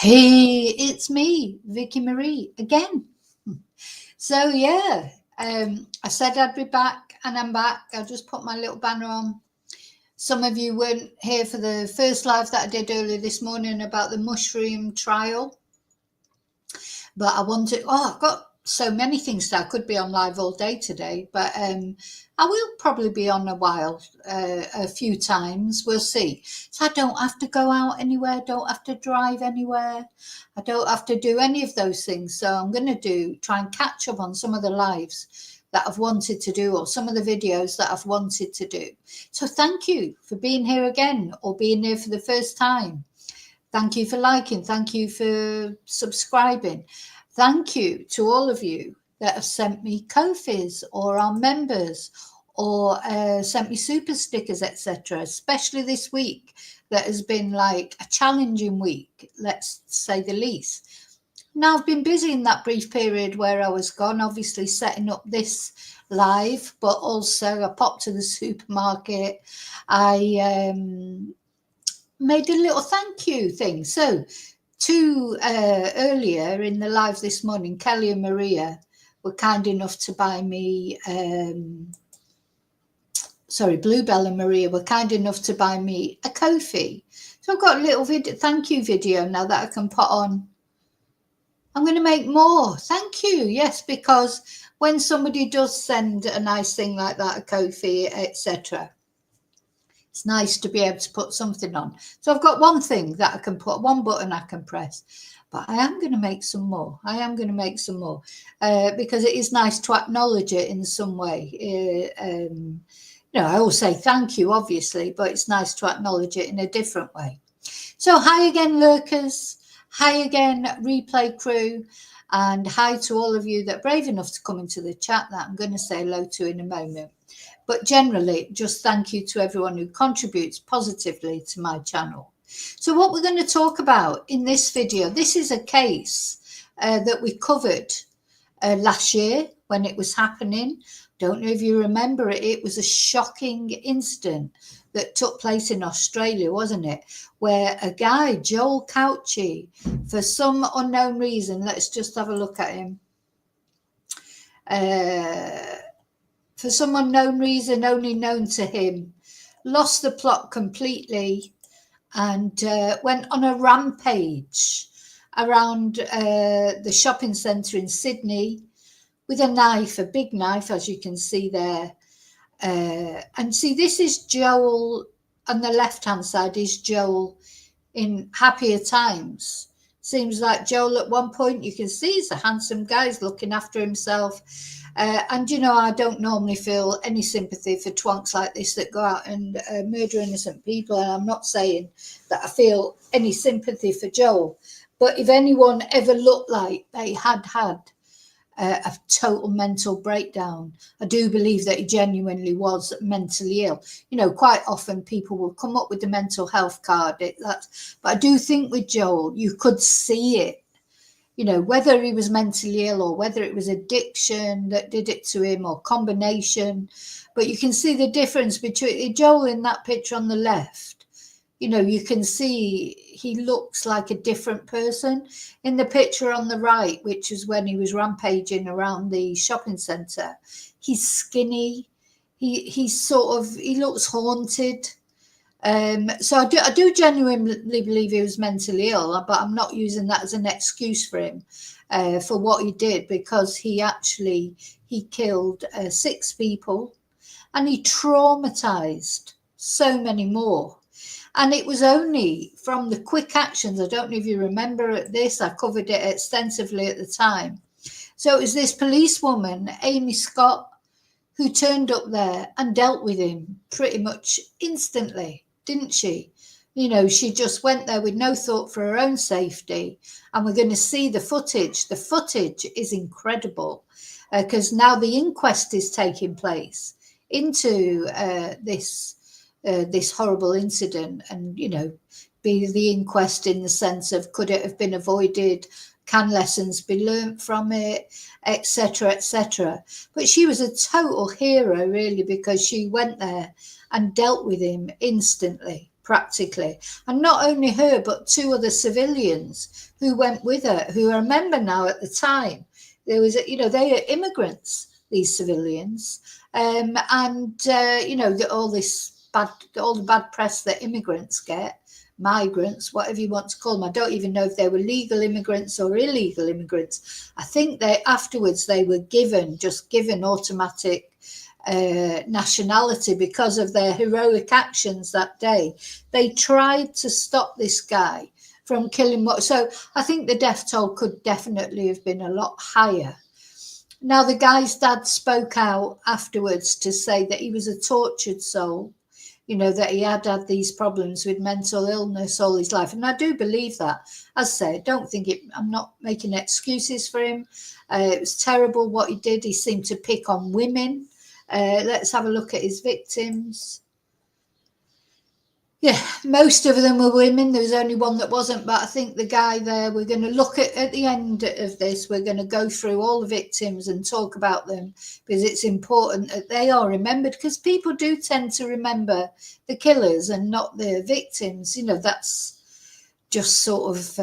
Hey, it's me, Vicky Marie, again. So yeah, I said I'd be back, and I'm back. I just put my little banner on. Some of you weren't here for the first live that I did earlier this morning about the mushroom trial, but I wanted. Oh, I've got so many things that I could be on live all day today, but I will probably be on a few times. We'll see. So I don't have to go out anywhere. Don't have to drive anywhere. I don't have to do any of those things. So I'm going to try and catch up on some of the lives that I've wanted to do, or some of the videos that I've wanted to do. So thank you for being here again, or being here for the first time. Thank you for liking. Thank you for subscribing. Thank you to all of you that have sent me Ko-fis or are members, or sent me super stickers, etc. Especially this week, that has been like a challenging week, let's say the least. Now, I've been busy in that brief period where I was gone, obviously setting up this live, but also I popped to the supermarket. I made a little thank you thing. So earlier in the live this morning, Kelly and Maria were kind enough to buy me, Bluebell and Maria were kind enough to buy me a Ko-fi. So I've got a little thank you video now that I can put on. I'm going to make more. Thank you. Yes, because when somebody does send a nice thing like that, a Ko-fi, etc., it's nice to be able to put something on. So I've got one thing that I can put, one button I can press, but I am going to make some more. Because it is nice to acknowledge it in some way. I always say thank you, obviously, but it's nice to acknowledge it in a different way. So hi again, lurkers. Hi again, replay crew. And hi to all of you that are brave enough to come into the chat that I'm going to say hello to in a moment. But generally, just thank you to everyone who contributes positively to my channel. So what we're going to talk about in this video, this is a case that we covered last year when it was happening. Don't know if you remember it. It was a shocking incident that took place in Australia, wasn't it? Where a guy, Joel Couchy, for some unknown reason, let's just have a look at him. For some unknown reason, only known to him, lost the plot completely and went on a rampage around the shopping centre in Sydney with a knife, a big knife, as you can see there. And see, this is Joel. On the left-hand side is Joel in happier times. Seems like Joel at one point, you can see he's a handsome guy, he's looking after himself. And, I don't normally feel any sympathy for twonks like this that go out and murder innocent people. And I'm not saying that I feel any sympathy for Joel. But if anyone ever looked like they had a total mental breakdown, I do believe that he genuinely was mentally ill. Quite often people will come up with the mental health card. But I do think with Joel, you could see it. Whether he was mentally ill or whether it was addiction that did it to him, or combination. But you can see the difference between Joel in that picture on the left. You can see he looks like a different person. In the picture on the right, which is when he was rampaging around the shopping centre, he's skinny. He looks haunted. So I do genuinely believe he was mentally ill, but I'm not using that as an excuse for him for what he did, because he killed 6 people and he traumatized so many more. And it was only from the quick actions. I don't know if you remember this. I covered it extensively at the time. So it was this policewoman, Amy Scott, who turned up there and dealt with him pretty much instantly, didn't she? She just went there with no thought for her own safety. And we're going to see the footage. The footage is incredible because now the inquest is taking place into this horrible incident, and be the inquest in the sense of, could it have been avoided, can lessons be learnt from it, etc., etc. But she was a total hero, really, because she went there and dealt with him instantly. practically. And not only her, but 2 other civilians who went with her, who I remember now at the time, there was, they are immigrants, these civilians. All the bad press that immigrants get, migrants, whatever you want to call them. I don't even know if they were legal immigrants or illegal immigrants. I think afterwards they were given automatic nationality because of their heroic actions that day. They tried to stop this guy from killing so I think the death toll could definitely have been a lot higher. Now, the guy's dad spoke out afterwards to say that he was a tortured soul, that he had these problems with mental illness all his life. And I do believe that. As I say, I'm not making excuses for him. It was terrible what he did. He seemed to pick on women. Let's have a look at his victims. Yeah, most of them were women. There was only one that wasn't, but I think the guy there, we're going to look at the end of this, we're going to go through all the victims and talk about them, because it's important that they are remembered, because people do tend to remember the killers and not the victims. That's just sort of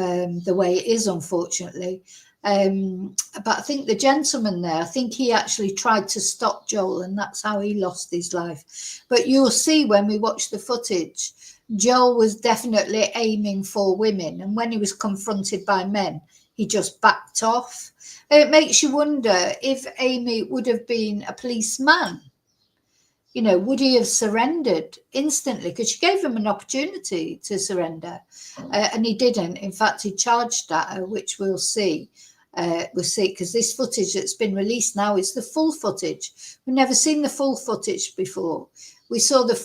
the way it is, unfortunately. But I think the gentleman there, I think he actually tried to stop Joel, and that's how he lost his life. But you'll see when we watch the footage, Joel was definitely aiming for women, and when he was confronted by men, he just backed off. It makes you wonder if Amy would have been a policeman. Would he have surrendered instantly? Because she gave him an opportunity to surrender, and he didn't. In fact, he charged at her, which we'll see. We'll see, because this footage that's been released now is the full footage. We've never seen the full footage before. We saw the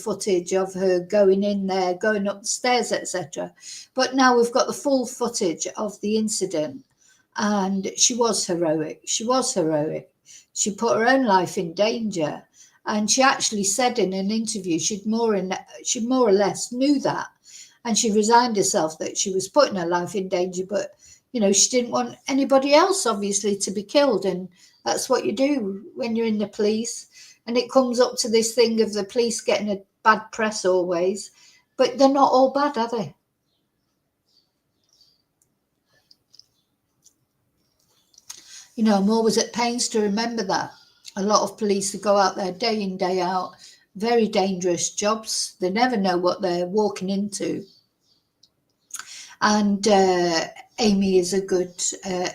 footage of her going in there, going up the stairs, etc. But now we've got the full footage of the incident, and she was heroic. She was heroic. She put her own life in danger, and she actually said in an interview she more or less knew that, and she resigned herself that she was putting her life in danger, but she didn't want anybody else, obviously, to be killed. And that's what you do when you're in the police. And it comes up to this thing of the police getting a bad press always, but they're not all bad, are they? I'm always at pains to remember that. A lot of police that go out there day in, day out, very dangerous jobs. They never know what they're walking into. And Amy is a good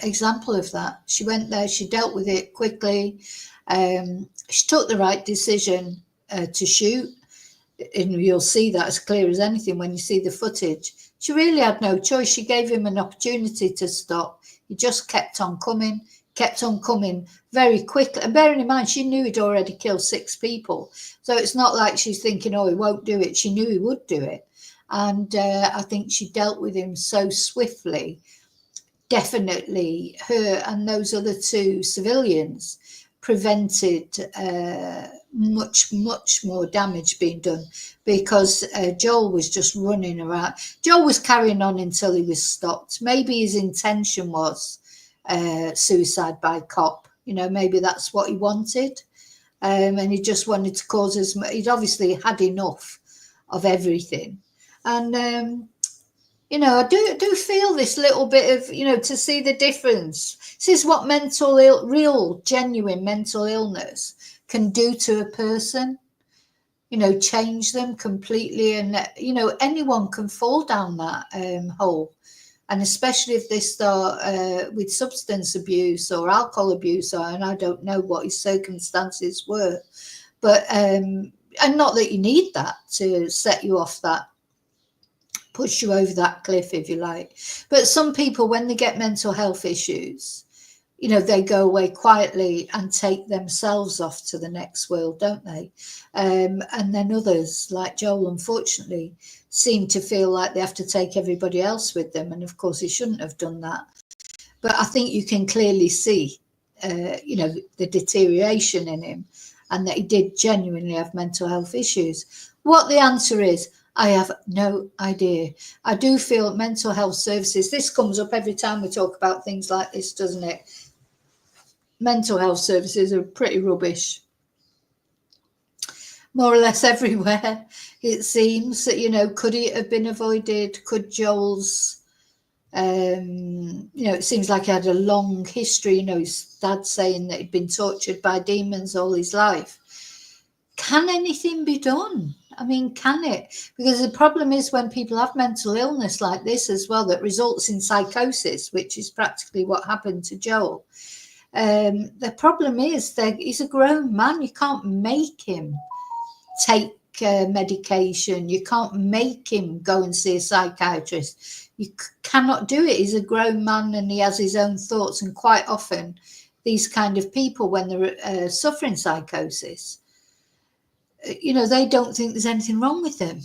example of that. She went there, she dealt with it quickly. She took the right decision to shoot, and you'll see that as clear as anything when you see the footage. She really had no choice. She gave him an opportunity to stop. He just kept on coming very quickly. And bearing in mind, she knew he'd already killed 6 people. So it's not like she's thinking, oh, he won't do it. She knew he would do it. And I think she dealt with him so swiftly. Definitely her and those other 2 civilians prevented much more damage being done, because Joel was just running around. Joel was carrying on until he was stopped. Maybe his intention was suicide by cop. Maybe that's what he wanted, and he just wanted to cause as much. He'd obviously had enough of everything. And I do feel this little bit of, to see the difference. This is what real, genuine mental illness can do to a person, change them completely. And, anyone can fall down that hole. And especially if they start with substance abuse or alcohol abuse, and I don't know what his circumstances were. But, and not that you need that to set you off that, push you over that cliff, if you like. But some people, when they get mental health issues, they go away quietly and take themselves off to the next world, don't they? And then others, like Joel, unfortunately, seem to feel like they have to take everybody else with them. And of course, he shouldn't have done that. But I think you can clearly see, the deterioration in him, and that he did genuinely have mental health issues. What the answer is, I have no idea. I do feel mental health services, this comes up every time we talk about things like this, doesn't it? Mental health services are pretty rubbish. more or less everywhere, it seems. That, you know, could it have been avoided? Could Joel's, you know, it seems like he had a long history, you know, his dad saying that he'd been tortured by demons all his life. Can anything be done? I mean, can it? Because the problem is when people have mental illness like this as well, that results in psychosis, which is practically what happened to Joel. The problem is that he's a grown man. You can't make him take medication. You can't make him go and see a psychiatrist. You cannot do it. He's a grown man and he has his own thoughts. And quite often, these kind of people, when they're suffering psychosis, you know, they don't think there's anything wrong with them.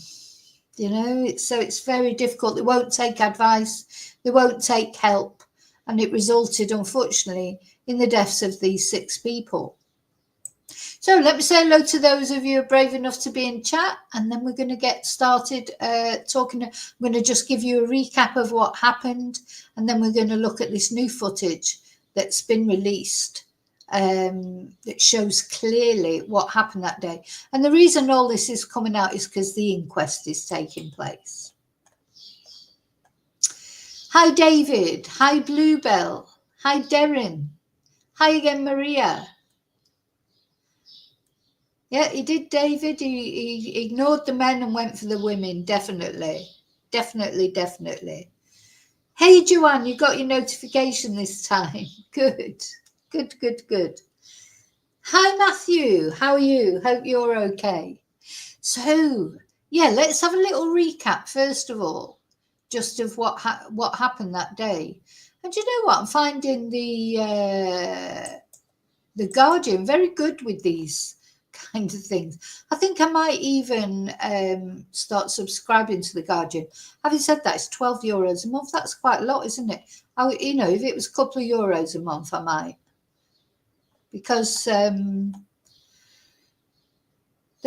You know, it's very difficult. They won't take advice. They won't take help. And it resulted, unfortunately, in the deaths of these 6 people. So let me say hello to those of you who are brave enough to be in chat, and then we're going to get started talking. I'm going to just give you a recap of what happened, and then we're going to look at this new footage that's been released that shows clearly what happened that day. And the reason all this is coming out is because the inquest is taking place. Hi, David. Hi, Bluebell. Hi, Darren. Hi again, Maria. Yeah, he did, David. He ignored the men and went for the women. Definitely. Definitely. Hey, Joanne, you got your notification this time. Good. Hi, Matthew. How are you? Hope you're okay. So, yeah, let's have a little recap, first of all, just of what happened that day. And you know what? I'm finding the Guardian very good with these kind of things. I think I might even start subscribing to the Guardian. Having said that, it's €12 a month. That's quite a lot, isn't it? You know, if it was a couple of euros a month, I might. Because they've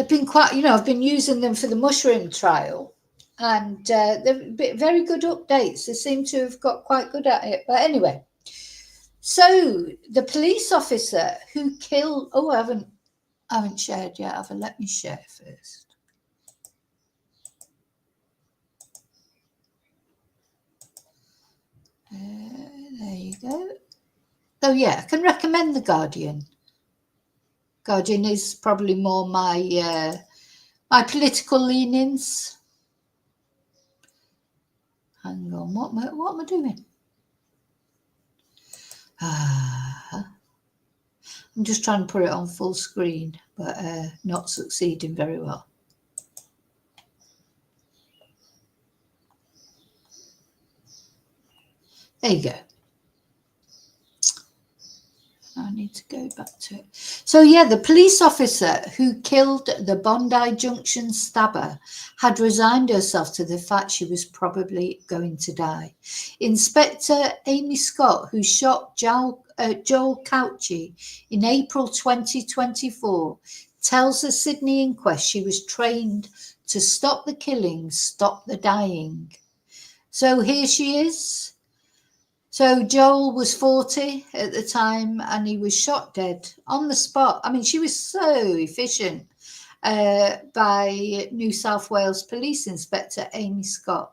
been quite, you know, I've been using them for the mushroom trial, and they've been very good updates. They seem to have got quite good at it. But anyway, so the police officer who killed, I haven't shared yet, have I? Let me share first. There you go. Oh yeah, I can recommend the Guardian. Guardian is probably more my my political leanings. Hang on, what am I doing? I'm just trying to put it on full screen, but not succeeding very well. There you go. I need to go back to it. So, yeah, the police officer who killed the Bondi Junction stabber had resigned herself to the fact she was probably going to die. Inspector Amy Scott, who shot Joel Cauchi in April 2024, tells the Sydney inquest she was trained to stop the killing, stop the dying. So here she is. So Joel was 40 at the time and he was shot dead on the spot. I mean, she was so efficient by New South Wales Police Inspector Amy Scott.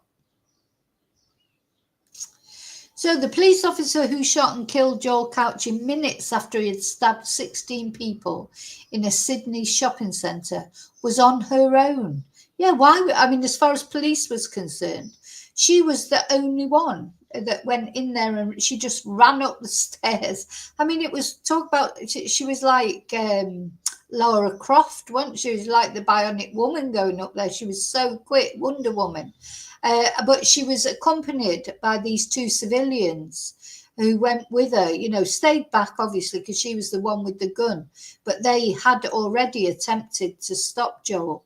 So the police officer who shot and killed Joel Cauchi minutes after he had stabbed 16 people in a Sydney shopping centre was on her own. Yeah, why? I mean, as far as police was concerned, she was the only one that went in there and she just ran up the stairs. I mean, it was talk about, she was like Lara Croft, wasn't she? She was like the bionic woman going up there. She was so quick, Wonder Woman. But she was accompanied by these 2 civilians who went with her, you know, stayed back, obviously, because she was the one with the gun. But they had already attempted to stop Joel.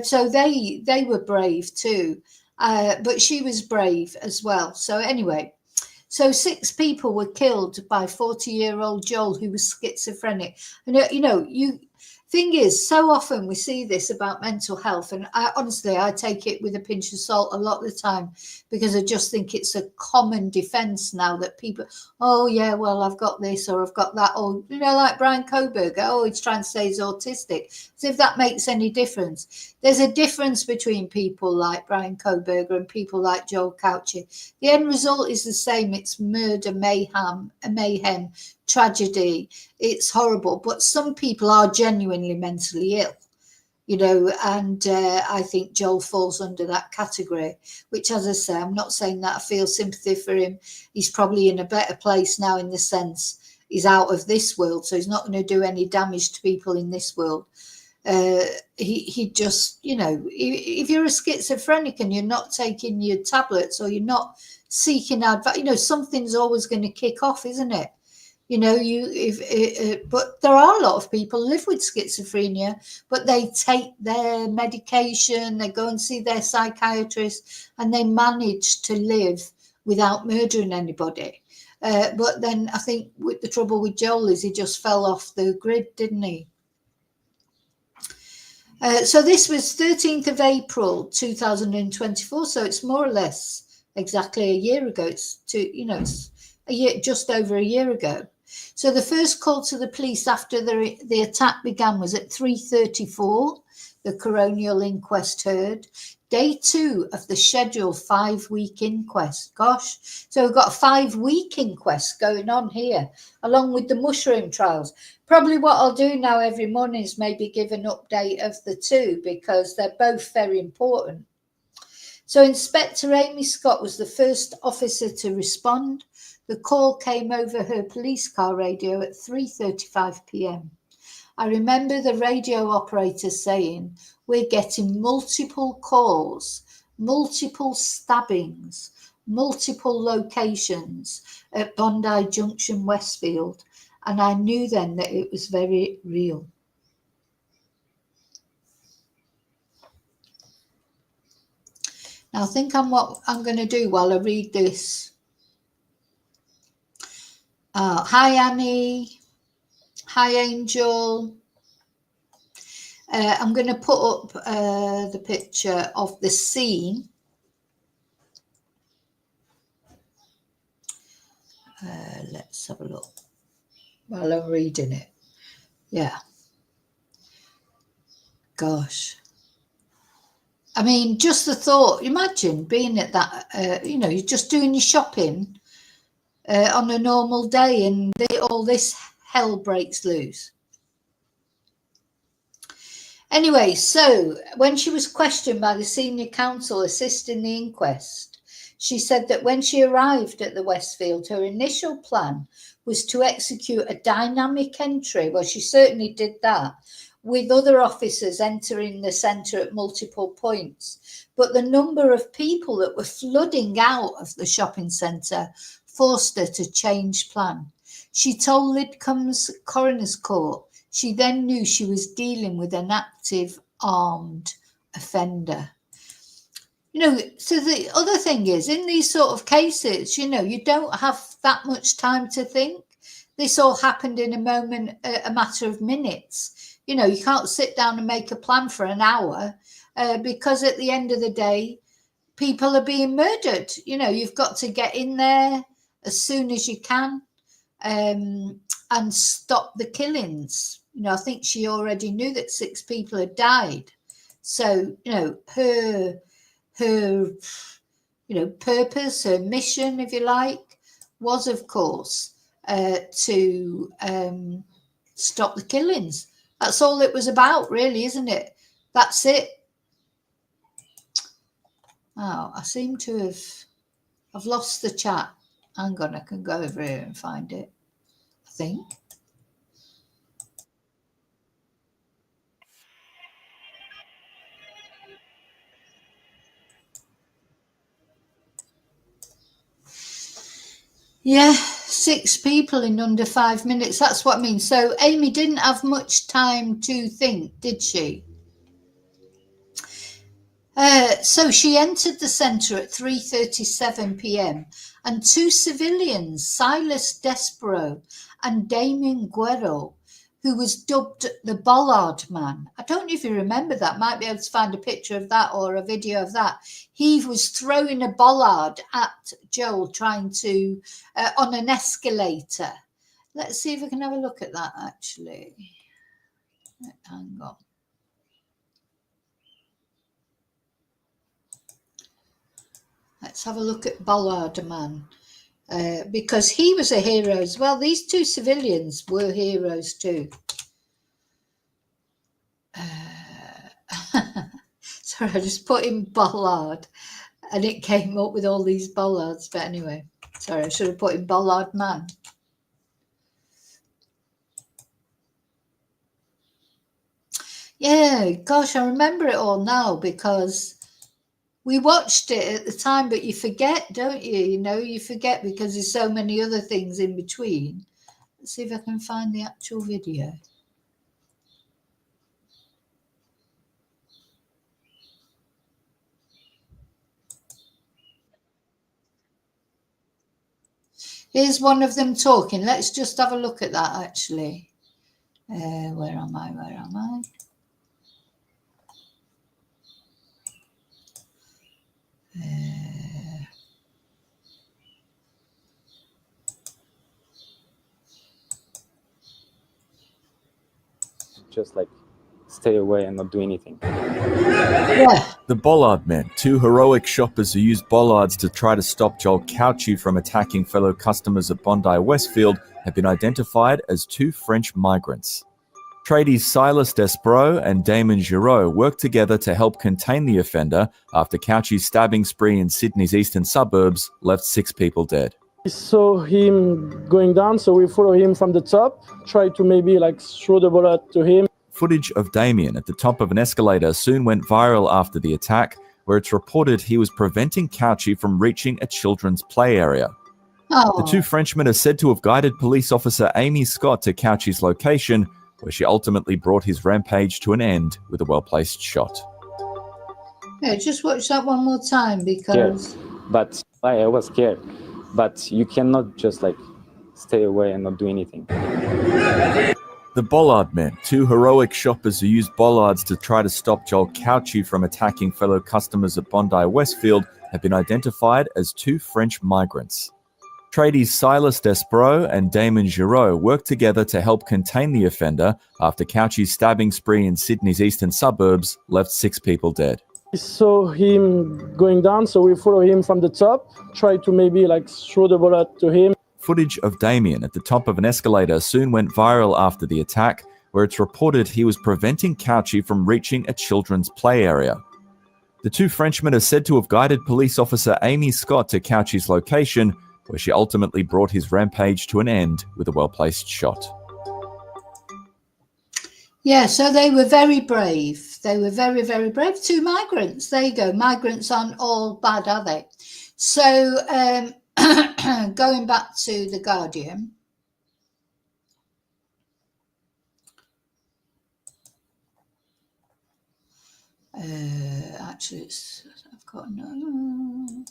So they were brave too. But she was brave as well. So anyway, so 6 people were killed by 40-year-old Joel, who was schizophrenic. And, you know, thing is, so often we see this about mental health, and honestly, I take it with a pinch of salt a lot of the time, because I just think it's a common defense now that people, oh yeah, well, I've got this or I've got that, or like Brian Koberger, oh, he's trying to say he's autistic, as if that makes any difference. There's a difference between people like Brian Koberger and people like Joel Couchy. The end result is the same. It's murder, mayhem, tragedy. It's horrible, but some people are genuinely mentally ill, and I think Joel falls under that category, which, as I say, I'm not saying that I feel sympathy for him. He's probably in a better place now, in the sense he's out of this world, so he's not going to do any damage to people in this world. He just, if you're a schizophrenic and you're not taking your tablets, or you're not seeking advice, something's always going to kick off, isn't it? But there are a lot of people live with schizophrenia, but they take their medication, they go and see their psychiatrist, and they manage to live without murdering anybody. But then I think the trouble with Joel is he just fell off the grid, didn't he? So this was 13th of April 2024, so it's more or less exactly a year ago. It's a year, just over a year ago. So the first call to the police after the attack began was at 3:34. The coronial inquest heard. Day 2 of the scheduled 5-week inquest. Gosh, so we've got a 5-week inquest going on here, along with the mushroom trials. Probably what I'll do now every morning is maybe give an update of the two, because they're both very important. So Inspector Amy Scott was the first officer to respond. The call came over her police car radio at 3:35 p.m. I remember the radio operator saying, "We're getting multiple calls, multiple stabbings, multiple locations at Bondi Junction, Westfield." And I knew then that it was very real. Now think on what I'm going to do while I read this. Hi, Annie. Hi, Angel. I'm going to put up the picture of the scene. Let's have a look while I'm reading it. Yeah. Gosh. I mean, just the thought, imagine being at that, you're just doing your shopping on a normal day, and all this hell breaks loose. Anyway, so when she was questioned by the senior counsel assisting the inquest, she said that when she arrived at the Westfield, her initial plan was to execute a dynamic entry. Well, she certainly did that, with other officers entering the centre at multiple points. But the number of people that were flooding out of the shopping centre forced her to change plan. She told Lidcombe's coroner's court she then knew she was dealing with an active armed offender. So the other thing is, in these sort of cases, you don't have that much time to think. This all happened in a matter of minutes. You can't sit down and make a plan for an hour, because at the end of the day, people are being murdered. You've got to get in there as soon as you can, and stop the killings. I think she already knew that 6 people had died. So, her purpose, her mission, if you like, was, of course, to stop the killings. That's all it was about, really, isn't it? That's it. Oh, I seem to I've lost the chat. Hang on, I can go over here and find it, I think. Yeah, 6 people in under 5 minutes. That's what I mean. So Amy didn't have much time to think, did she? So she entered the centre at 3:37 p.m. and 2 civilians, Silas Despero and Damien Guerrero, who was dubbed the Bollard Man. I don't know if you remember that. Might be able to find a picture of that or a video of that. He was throwing a bollard at Joel, trying to on an escalator. Let's see if we can have a look at that, actually. Hang on. Let's have a look at Bollard Man, because he was a hero as well. These two civilians were heroes too. Sorry, I just put in Bollard and it came up with all these bollards. But anyway, sorry, I should have put in Bollard Man. Yeah, gosh, I remember it all now because we watched it at the time, but you forget, don't you? You know, you forget because there's so many other things in between. Let's see if I can find the actual video. Here's one of them talking. Let's just have a look at that, actually. Where am I? Where am I? Just like stay away and not do anything. Yeah. The Bollard Men, two heroic shoppers who used bollards to try to stop Joel Cauchy from attacking fellow customers at Bondi Westfield, have been identified as two French migrants. Tradies Silas Despreaux and Damon Giraud worked together to help contain the offender after Cauchy's stabbing spree in Sydney's eastern suburbs left 6 people dead. We saw him going down, so we follow him from the top, try to maybe like throw the bullet to him. Footage of Damien at the top of an escalator soon went viral after the attack, where it's reported he was preventing Cauchy from reaching a children's play area. Oh. The two Frenchmen are said to have guided police officer Amy Scott to Cauchy's location, where she ultimately brought his rampage to an end with a well-placed shot. Yeah, just watch that one more time because... But I was scared. But you cannot just like stay away and not do anything. The Bollard Men, two heroic shoppers who used bollards to try to stop Joel Cauchy from attacking fellow customers at Bondi Westfield, have been identified as two French migrants. Tradies Silas Despreaux and Damon Giraud worked together to help contain the offender after Cauchy's stabbing spree in Sydney's eastern suburbs left 6 people dead. We saw him going down, so we follow him from the top, try to maybe like throw the bullet to him. Footage of Damien at the top of an escalator soon went viral after the attack, where it's reported he was preventing Cauchy from reaching a children's play area. The two Frenchmen are said to have guided police officer Amy Scott to Cauchy's location, where she ultimately brought his rampage to an end with a well-placed shot. Yeah, so they were very brave. They were very, very brave. Two migrants. There you go. Migrants aren't all bad, are they? So going back to The Guardian. Actually, I've got no...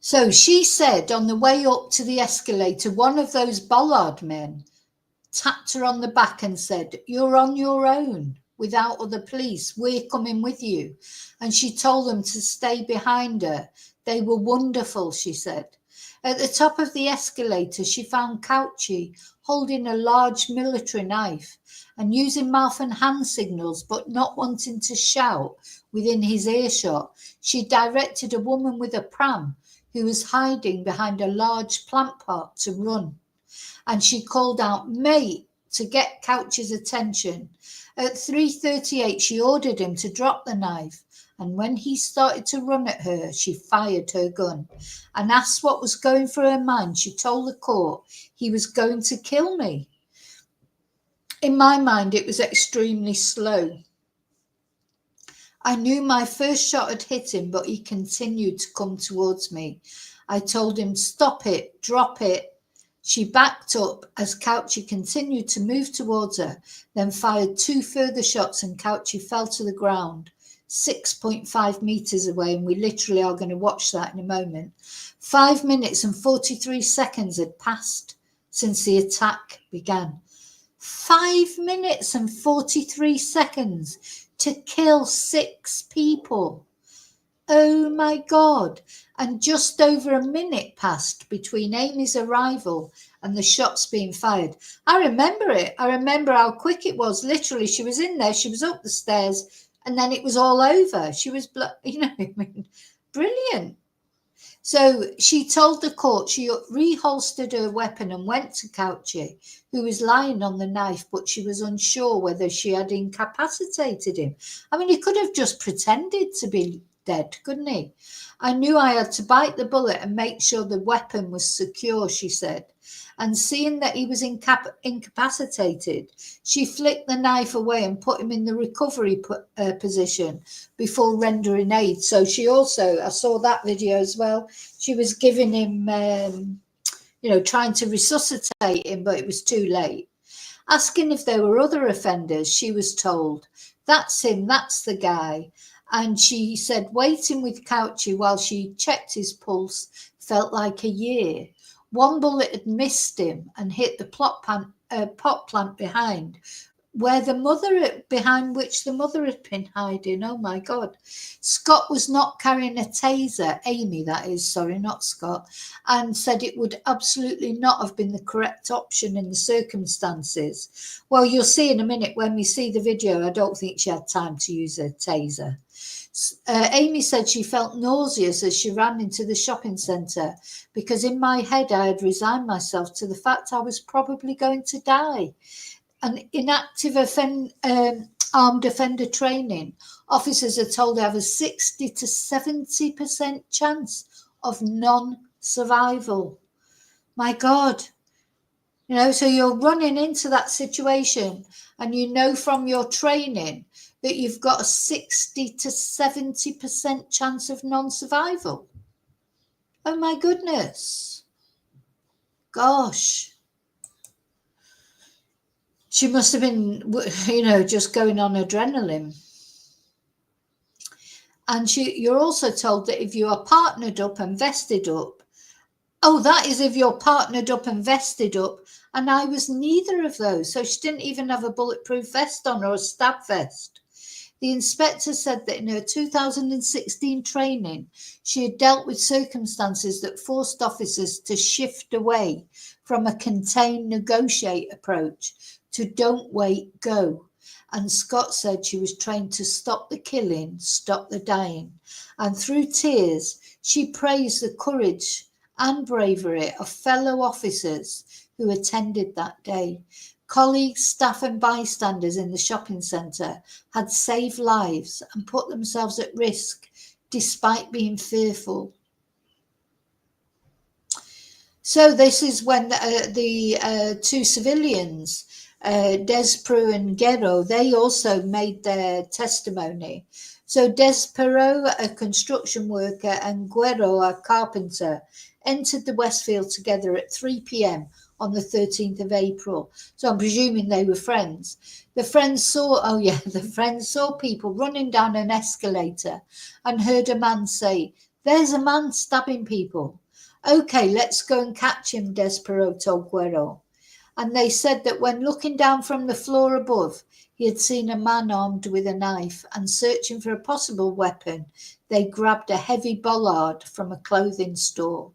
So she said on the way up to the escalator, one of those Bollard men tapped her on the back and said, "You're on your own without other police. We're coming with you." And she told them to stay behind her. They were wonderful, she said. At the top of the escalator, she found Cauchy holding a large military knife and using mouth and hand signals, but not wanting to shout within his earshot. She directed a woman with a pram who was hiding behind a large plant pot to run. And she called out, "Mate," to get Cauchy's attention. At 3:38, she ordered him to drop the knife. And when he started to run at her, she fired her gun. And asked what was going through her mind, she told the court, "He was going to kill me." In my mind, it was extremely slow. I knew my first shot had hit him, but he continued to come towards me. I told him, "Stop it, drop it." She backed up as Cauchy continued to move towards her, then fired 2 further shots and Cauchy fell to the ground 6.5 meters away, and we literally are going to watch that in a moment. 5 minutes and 43 seconds had passed since the attack began. 5 minutes and 43 seconds to kill 6 people. Oh my God. And just over a minute passed between Amy's arrival and the shots being fired. I remember it. I remember how quick it was. Literally, she was in there, she was up the stairs, and then it was all over. She was, brilliant. So she told the court she reholstered her weapon and went to Couchy, who was lying on the knife, but she was unsure whether she had incapacitated him. I mean, he could have just pretended to be dead, couldn't he? I knew I had to bite the bullet and make sure the weapon was secure, she said. And seeing that he was incapacitated, she flicked the knife away and put him in the recovery position before rendering aid. So she also, I saw that video as well, she was giving him, trying to resuscitate him, but it was too late. Asking if there were other offenders, she was told, that's him, that's the guy. And she said waiting with Couchy while she checked his pulse felt like a year. One bullet had missed him and hit the pot plant behind which the mother had been hiding. Oh my God. Scott was not carrying a taser, Amy that is, sorry, not Scott, and said it would absolutely not have been the correct option in the circumstances. Well, you'll see in a minute when we see the video, I don't think she had time to use a taser. Amy said she felt nauseous as she ran into the shopping centre because in my head I had resigned myself to the fact I was probably going to die. And in active armed offender training, officers are told they have a 60 to 70% chance of non-survival. My God. So you're running into that situation and from your training that you've got a 60 to 70% chance of non-survival. Oh my goodness. Gosh. She must have been, just going on adrenaline. And you're also told that if you are partnered up and vested up, that is if you're partnered up and vested up, and I was neither of those. So she didn't even have a bulletproof vest on or a stab vest. The inspector said that in her 2016 training, she had dealt with circumstances that forced officers to shift away from a contain, negotiate approach to don't wait, go. And Scott said she was trained to stop the killing, stop the dying. And through tears, she praised the courage and bravery of fellow officers who attended that day. Colleagues, staff and bystanders in the shopping centre had saved lives and put themselves at risk despite being fearful. So this is when the two civilians, Despereau and Guerreau, they also made their testimony. So Despereau, a construction worker, and Guerreau, a carpenter, entered the Westfield together at 3 p.m. on the 13th of April. So I'm presuming they were friends. The friends saw people running down an escalator and heard a man say, "There's a man stabbing people." "Okay, let's go and catch him," Despereau told Guerreau. And they said that when looking down from the floor above, he had seen a man armed with a knife, and searching for a possible weapon, they grabbed a heavy bollard from a clothing store.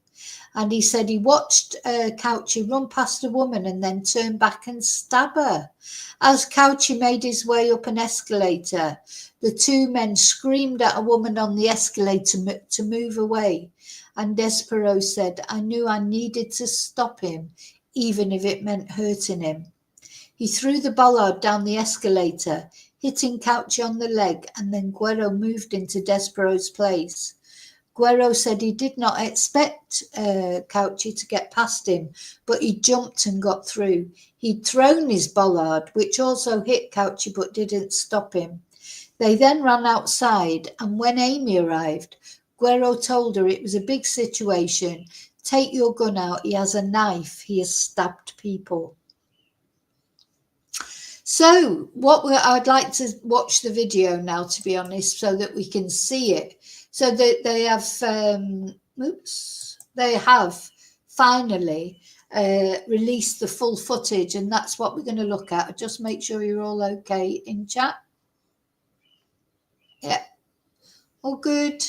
And he said he watched Couchy run past a woman and then turn back and stab her. As Couchy made his way up an escalator, the two men screamed at a woman on the escalator to move away. And Despereau said, "I knew I needed to stop him, even if it meant hurting him." He threw the bollard down the escalator, hitting Couchy on the leg, and then Guerreau moved into Despereau's place. Guerreau said he did not expect Couchy to get past him, but he jumped and got through. He'd thrown his bollard, which also hit Couchy but didn't stop him. They then ran outside, and when Amy arrived, Guerreau told her it was a big situation. "Take your gun out. He has a knife. He has stabbed people." So I'd like to watch the video now, to be honest, so that we can see it. So they have finally release the full footage, and that's what we're going to look at. Just make sure you're all okay in chat. Yeah, all good.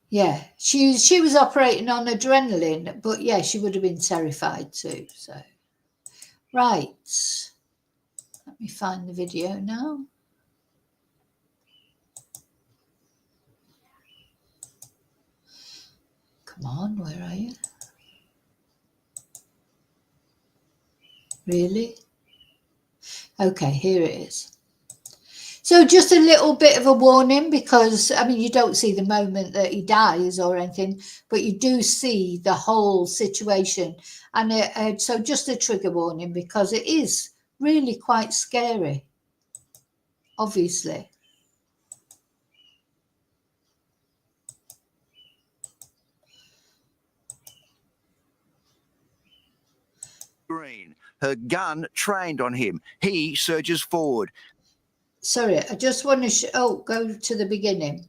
Yeah, she was operating on adrenaline, but yeah, she would have been terrified too. So, right, let me find the video now. Come on, where are you? Really? Okay, here it is. So just a little bit of a warning, because, I mean, you don't see the moment that he dies or anything, but you do see the whole situation. And so just a trigger warning, because it is really quite scary, obviously. Green, her gun trained on him. He surges forward. Sorry, I just want to go to the beginning.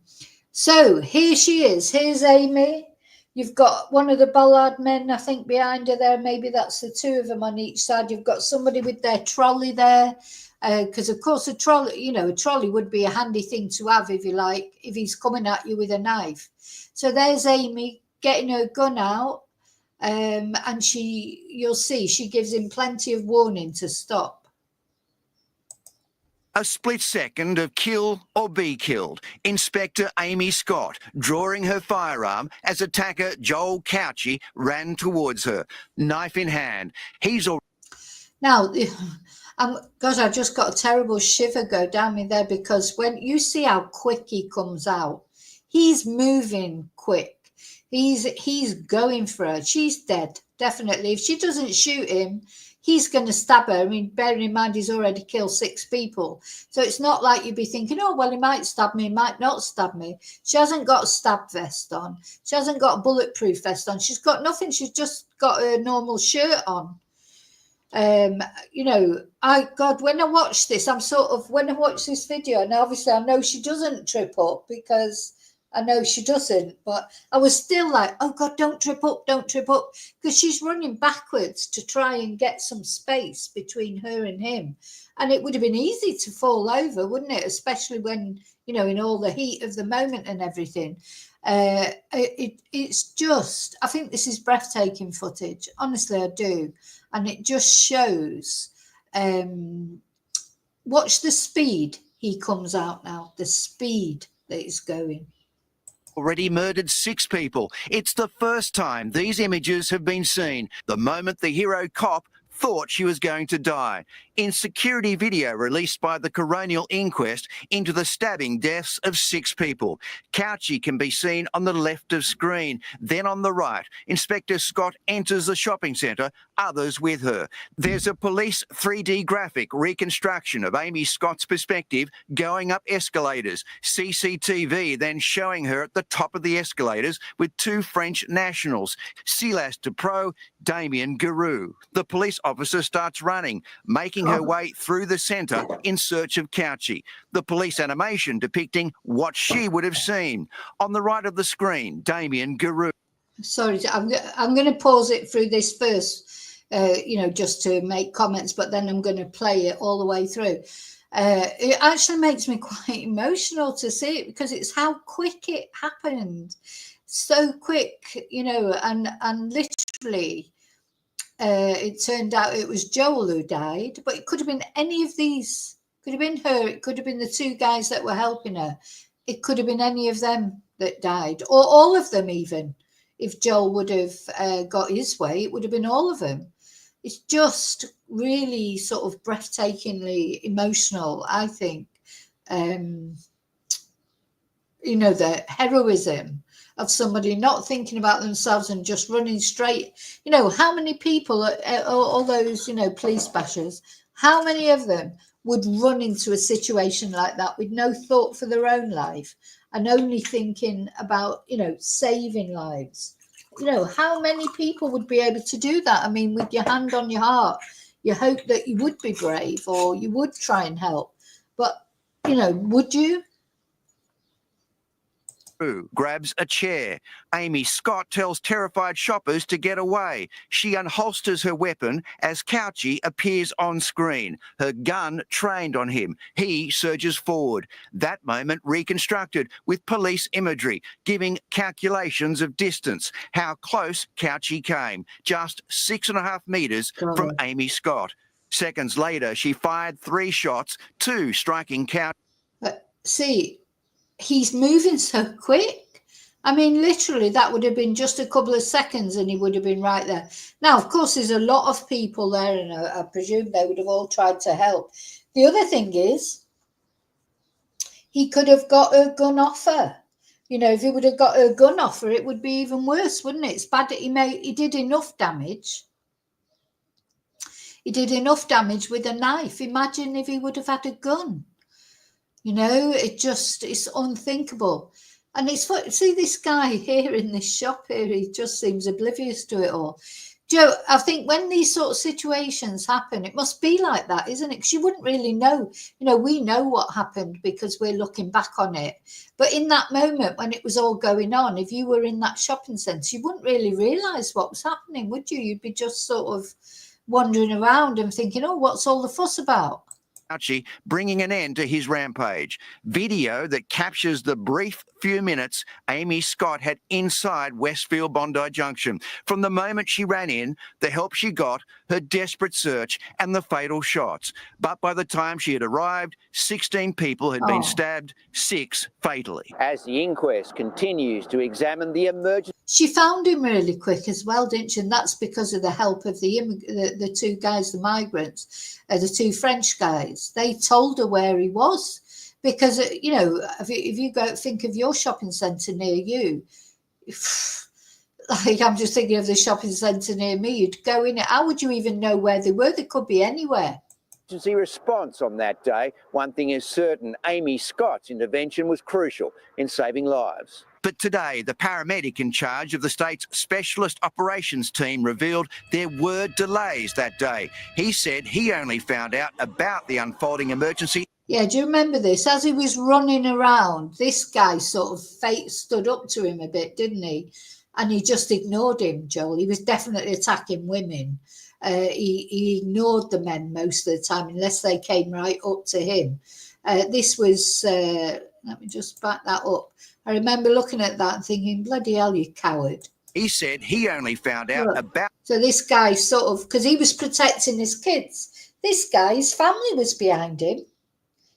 So here she is. Here's Amy. You've got one of the bollard men, I think, behind her there. Maybe that's the two of them on each side. You've got somebody with their trolley there. Because, of course, a trolley would be a handy thing to have, if you like, if he's coming at you with a knife. So there's Amy getting her gun out. And you'll see, she gives him plenty of warning to stop. A split second of kill or be killed. Inspector Amy Scott drawing her firearm as attacker Joel Couchy ran towards her, knife in hand. He's all. Now, God, I just got a terrible shiver go down me there, because when you see how quick he comes out, he's moving quick. He's going for her. She's dead, definitely. If she doesn't shoot him, he's going to stab her. I mean, bearing in mind he's already killed 6 people. So it's not like you'd be thinking, oh, well, he might stab me, he might not stab me. She hasn't got a stab vest on. She hasn't got a bulletproof vest on. She's got nothing. She's just got a normal shirt on. You know, when I watch this, when I watch this video, and obviously I know she doesn't trip up, because I know she doesn't, but I was still like, oh God, don't trip up, because she's running backwards to try and get some space between her and him. And it would have been easy to fall over, wouldn't it? Especially when, you know, in all the heat of the moment and everything. It's just, I think this is breathtaking footage. Honestly, I do. And it just shows, watch the speed he comes out now, the speed that he's going. Already murdered 6 people. It's the first time these images have been seen. The moment the hero cop thought she was going to die. In security video released by the coronial inquest into the stabbing deaths of 6 people. Couchy can be seen on the left of screen. Then on the right, Inspector Scott enters the shopping centre, others with her. There's a police 3D graphic reconstruction of Amy Scott's perspective going up escalators. CCTV then showing her at the top of the escalators with 2 French nationals, Silas Dupro, Damien Garou. The police officer starts running, making her way through the centre in search of Couchy. The police animation depicting what she would have seen. On the right of the screen, Damien Garou. Sorry, I'm going to pause it through this first, you know, just to make comments, but then I'm going to play it all the way through. It actually makes me quite emotional to see it, because it's how quick it happened. So quick, you know, and literally, it turned out it was Joel who died, but it could have been any of these. Could have been her. It could have been the 2 guys that were helping her. It could have been any of them that died, or all of them even. If Joel would have got his way, it would have been all of them. It's just really sort of breathtakingly emotional, I think. You know, the heroism of somebody not thinking about themselves and just running straight. You know, how many people, all those, you know, police bashers, how many of them would run into a situation like that with no thought for their own life and only thinking about, you know, saving lives? You know, how many people would be able to do that? I mean, with your hand on your heart, you hope that you would be brave or you would try and help. But, you know, would you? Who grabs a chair. Amy Scott tells terrified shoppers to get away. She unholsters her weapon as Couchy appears on screen, her gun trained on him. He surges forward. That moment reconstructed with police imagery, giving calculations of distance, how close Couchy came, just 6.5 metres from Amy Scott. Seconds later, she fired 3 shots, 2 striking Couchy. See, he's moving so quick. I mean, literally, that would have been just a couple of seconds and he would have been right there. Now, of course, there's a lot of people there and I presume they would have all tried to help. The other thing is, he could have got a gun off her. You know, if he would have got a gun off her, it would be even worse, wouldn't it? It's bad that he did enough damage. He did enough damage with a knife. Imagine if he would have had a gun. You know, it's unthinkable. And it's, see this guy here in this shop here, he just seems oblivious to it all. Joe, I think when these sort of situations happen, it must be like that, isn't it? Because you wouldn't really know. You know, we know what happened because we're looking back on it. But in that moment when it was all going on, if you were in that shopping centre, you wouldn't really realise what was happening, would you? You'd be just sort of wandering around and thinking, oh, what's all the fuss about? Bringing an end to his rampage. Video that captures the brief few minutes Amy Scott had inside Westfield Bondi Junction. From the moment she ran in, the help she got, her desperate search and the fatal shots. But by the time she had arrived, 16 people had been stabbed, 6 fatally. As the inquest continues to examine the emergency... She found him really quick as well, didn't she? And that's because of the help of the 2 guys, the migrants, the 2 French guys. They told her where he was. Because, you know, if you go think of your shopping centre near you, like I'm just thinking of the shopping centre near me, you'd go in it. How would you even know where they were? They could be anywhere. Emergency response on that day. One thing is certain, Amy Scott's intervention was crucial in saving lives. But today, the paramedic in charge of the state's specialist operations team revealed there were delays that day. He said he only found out about the unfolding emergency. Yeah, do you remember this? As he was running around, this guy sort of stood up to him a bit, didn't he? And he just ignored him, Joel. He was definitely attacking women. He ignored the men most of the time, unless they came right up to him. This was, let me just back that up. I remember looking at that and thinking, bloody hell, you coward. He said he only found out about... So this guy sort of, because he was protecting his kids. This guy, his family was behind him.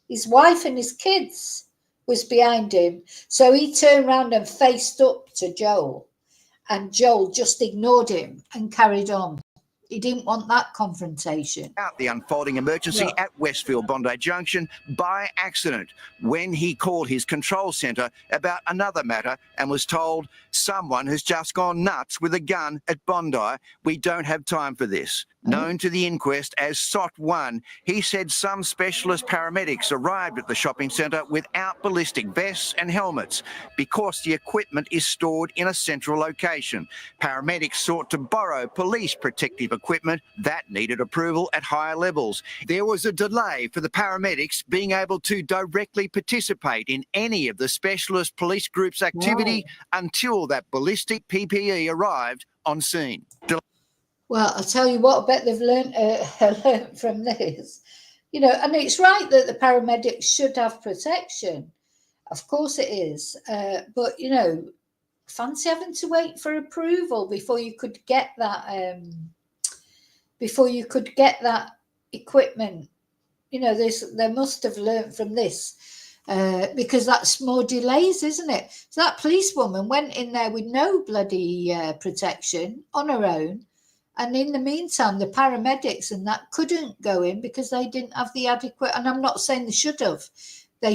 His wife and his kids was behind him. So he turned around and faced up to Joel. And Joel just ignored him and carried on. He didn't want that confrontation. Out the unfolding emergency at Westfield Bondi Junction by accident when he called his control centre about another matter and was told someone has just gone nuts with a gun at Bondi. We don't have time for this. Known to the inquest as SOT 1, he said some specialist paramedics arrived at the shopping centre without ballistic vests and helmets because the equipment is stored in a central location. Paramedics sought to borrow police protective equipment that needed approval at higher levels. There was a delay for the paramedics being able to directly participate in any of the specialist police group's activity until that ballistic PPE arrived on scene. Well, I'll tell you what, I bet they've learned from this. You know, and it's right that the paramedics should have protection. Of course it is. But, you know, fancy having to wait for approval before you could get that equipment. You know, they must have learned from this. Because that's more delays, isn't it? So that policewoman went in there with no bloody protection on her own. And in the meantime, the paramedics and that couldn't go in because they didn't have the adequate, and I'm not saying they should have. They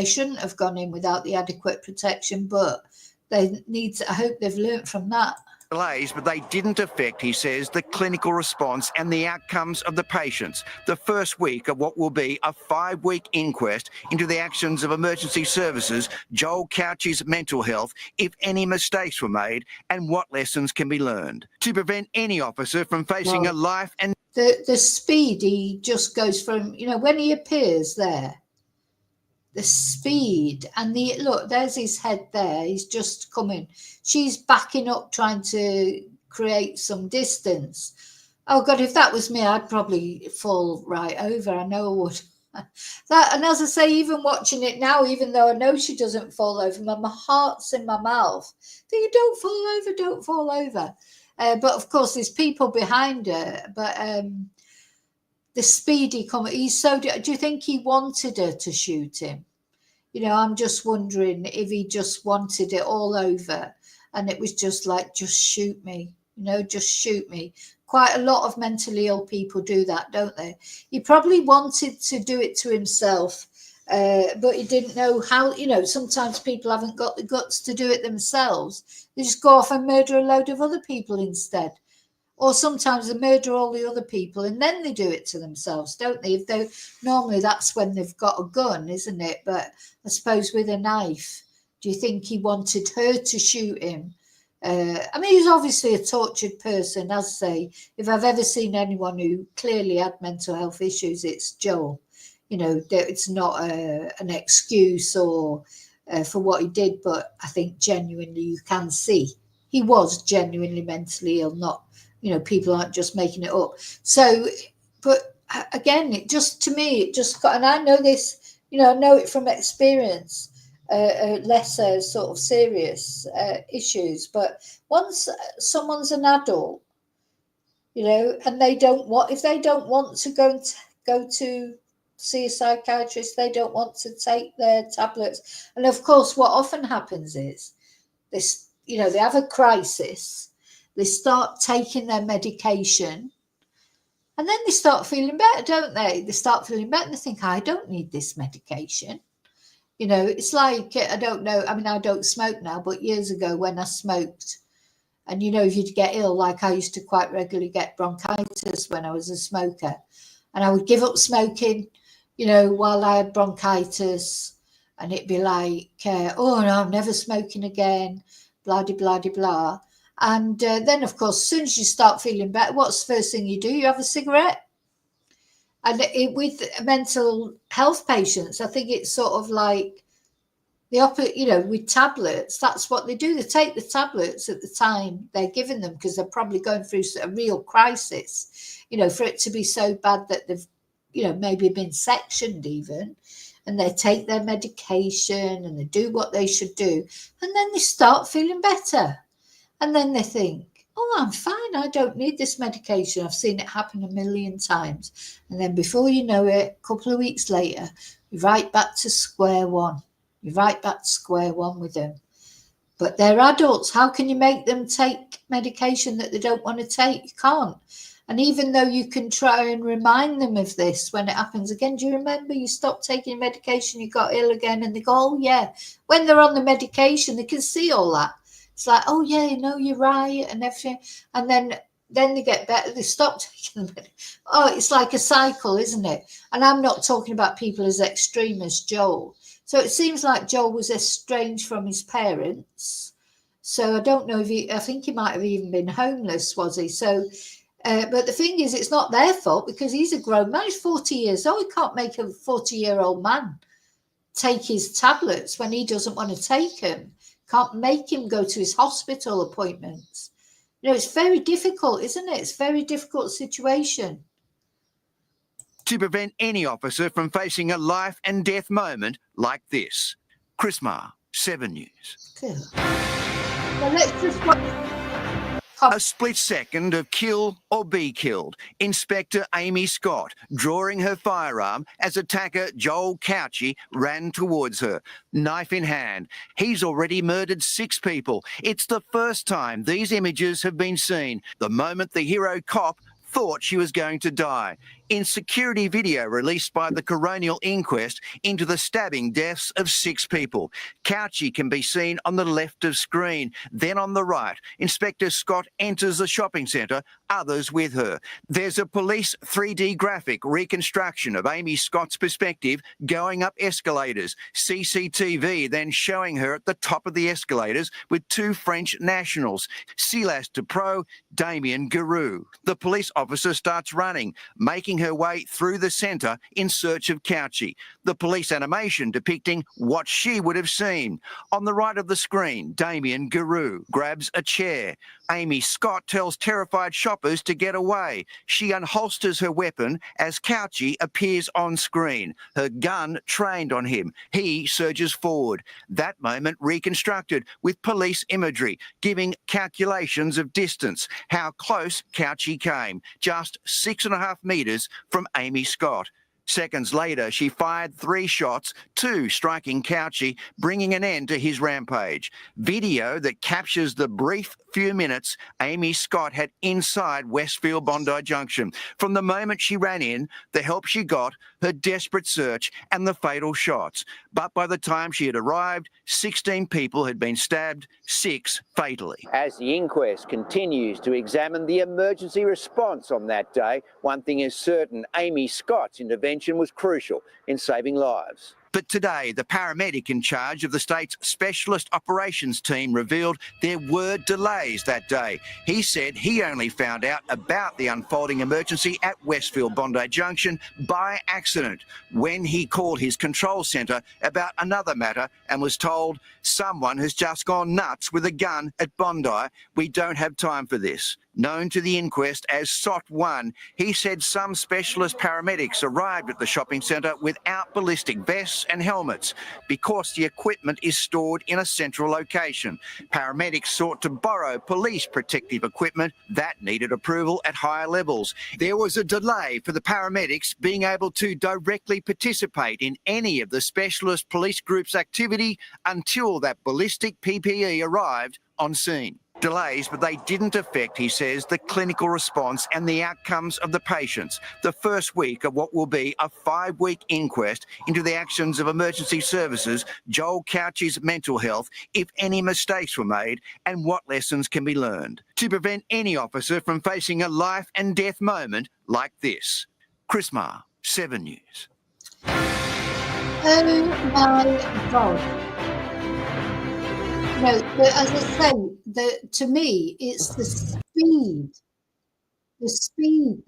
shouldn't have gone in without the adequate protection, but they need to, I hope they've learnt from that. Delays, but they didn't affect, he says, the clinical response and the outcomes of the patients. The first week of what will be a 5-week inquest into the actions of emergency services, Joel Couchy's mental health, if any mistakes were made, and what lessons can be learned to prevent any officer from facing a life and... The speed he just goes from, you know, when he appears there, the speed and the look, there's his head there, he's just coming, she's backing up trying to create some distance. Oh God, if that was me, I'd probably fall right over. I know I would. That, and as I say, even watching it now, even though I know she doesn't fall over, my heart's in my mouth. Thinking, don't fall over, don't fall over. But of course, there's people behind her. But the speed he come, he's so. Do you think he wanted her to shoot him? You know, I'm just wondering if he just wanted it all over, and it was just like, just shoot me. You know, just shoot me. Quite a lot of mentally ill people do that, don't they? He probably wanted to do it to himself, but he didn't know how. You know, sometimes people haven't got the guts to do it themselves. They just go off and murder a load of other people instead. Or sometimes they murder all the other people and then they do it to themselves, don't they? If they normally that's when they've got a gun, isn't it? But I suppose with a knife, do you think he wanted her to shoot him? I mean, he's obviously a tortured person, as I say. If I've ever seen anyone who clearly had mental health issues, it's Joel. You know, it's not an excuse or for what he did, but I think genuinely you can see he was genuinely mentally ill, not, you know, people aren't just making it up. So, but again, it just, to me, it just got, and I know this, you know, I know it from experience. Lesser sort of serious issues, but once someone's an adult, you know, and they don't want, if they don't want to go to see a psychiatrist, they don't want to take their tablets, and of course what often happens is this, you know, they have a crisis, they start taking their medication, and then they start feeling better, don't they? They start feeling better and they think, I don't need this medication. You know, it's like, I don't know, I mean, I don't smoke now, but years ago when I smoked, and, you know, if you'd get ill, like I used to quite regularly get bronchitis when I was a smoker, and I would give up smoking, you know, while I had bronchitis, and it'd be like, oh, no, I'm never smoking again, blah, de, blah, de, blah. And then, of course, as soon as you start feeling better, what's the first thing you do? You have a cigarette. And with mental health patients, I think it's sort of like the opposite, you know, with tablets, that's what they do. They take the tablets at the time they're giving them because they're probably going through a real crisis, you know, for it to be so bad that they've, you know, maybe been sectioned even, and they take their medication and they do what they should do. And then they start feeling better. And then they think, oh, I'm fine. I don't need this medication. I've seen it happen a million times. And then before you know it, a couple of weeks later, you're right back to square one. You're right back to square one with them. But they're adults. How can you make them take medication that they don't want to take? You can't. And even though you can try and remind them of this when it happens again, do you remember you stopped taking medication, you got ill again? And they go, oh, yeah. When they're on the medication, they can see all that. It's like, oh, yeah, you know, you're right and everything. And then they get better. They stop taking them. Oh, it's like a cycle, isn't it? And I'm not talking about people as extreme as Joel. So it seems like Joel was estranged from his parents. So I don't know if I think he might have even been homeless, was he? So, but the thing is, it's not their fault because he's a grown man. He's 40 years old. He can't make a 40-year-old man take his tablets when he doesn't want to take them. Can't make him go to his hospital appointments. You know, it's very difficult, isn't it? It's a very difficult situation. To prevent any officer from facing a life and death moment like this. Chris Marr, 7 News. Good. Well, let's just watch. A split second of kill or be killed. Inspector Amy Scott drawing her firearm as attacker Joel Couchy ran towards her, knife in hand. He's already murdered 6 people. It's the first time these images have been seen. The moment the hero cop thought she was going to die. In security video released by the coronial inquest into the stabbing deaths of 6 people. Couchy can be seen on the left of screen. Then on the right, Inspector Scott enters the shopping centre, others with her. There's a police 3D graphic reconstruction of Amy Scott's perspective going up escalators. CCTV then showing her at the top of the escalators with 2 French nationals, Silas Dupro, Damien Garou. The police officer starts running, making her way through the centre in search of Couchy. The police animation depicting what she would have seen. On the right of the screen, Damien Guru grabs a chair. Amy Scott tells terrified shoppers to get away. She unholsters her weapon as Couchy appears on screen, her gun trained on him. He surges forward. That moment reconstructed with police imagery, giving calculations of distance, how close Couchy came, just 6.5 metres from Amy Scott. Seconds later, she fired 3 shots, 2 striking Couchy, bringing an end to his rampage. Video that captures the brief few minutes Amy Scott had inside Westfield Bondi Junction. From the moment she ran in, the help she got, her desperate search and the fatal shots. But by the time she had arrived, 16 people had been stabbed, 6 fatally. As the inquest continues to examine the emergency response on that day, one thing is certain: Amy Scott's intervention was crucial in saving lives. But today, the paramedic in charge of the state's specialist operations team revealed there were delays that day. He said he only found out about the unfolding emergency at Westfield Bondi Junction by accident when he called his control centre about another matter and was told, "Someone has just gone nuts with a gun at Bondi. We don't have time for this." Known to the inquest as SOT-1, he said some specialist paramedics arrived at the shopping centre without ballistic vests and helmets because the equipment is stored in a central location. Paramedics sought to borrow police protective equipment that needed approval at higher levels. There was a delay for the paramedics being able to directly participate in any of the specialist police group's activity until that ballistic PPE arrived on scene. Delays, but they didn't affect, he says, the clinical response and the outcomes of the patients. The first week of what will be a 5-week inquest into the actions of emergency services, Joel Couchy's mental health, if any mistakes were made, and what lessons can be learned to prevent any officer from facing a life and death moment like this. Chris Marr, 7 News. Oh my God. No, but as I say, to me, it's the speed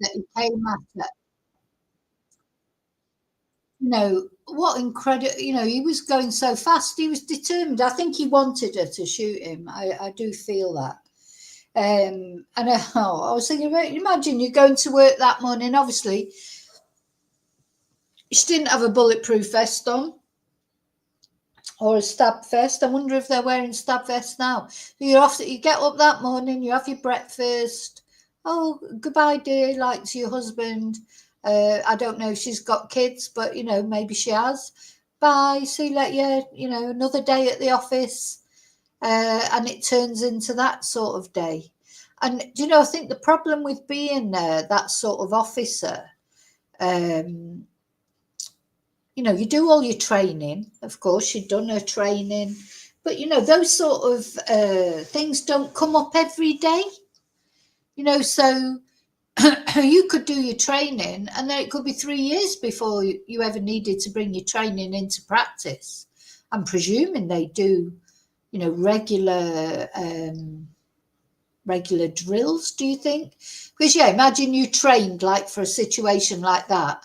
that he came at it. You know, what incredible, you know, he was going so fast, he was determined. I think he wanted her to shoot him. I do feel that. And I was thinking, imagine you're going to work that morning, obviously, she didn't have a bulletproof vest on. Or a stab vest. I wonder if they're wearing stab vests now. You get up that morning, you have your breakfast. Oh, goodbye, dear, like to your husband. I don't know if she's got kids, but, you know, maybe she has. Bye, see you later, you know, another day at the office. And it turns into that sort of day. And, you know, I think the problem with being that sort of officer, you know, you do all your training. Of course, she'd done her training. But, you know, those sort of things don't come up every day. You know, so you could do your training and then it could be 3 years before you ever needed to bring your training into practice. I'm presuming they do, you know, regular drills, do you think? Because, yeah, imagine you trained like for a situation like that.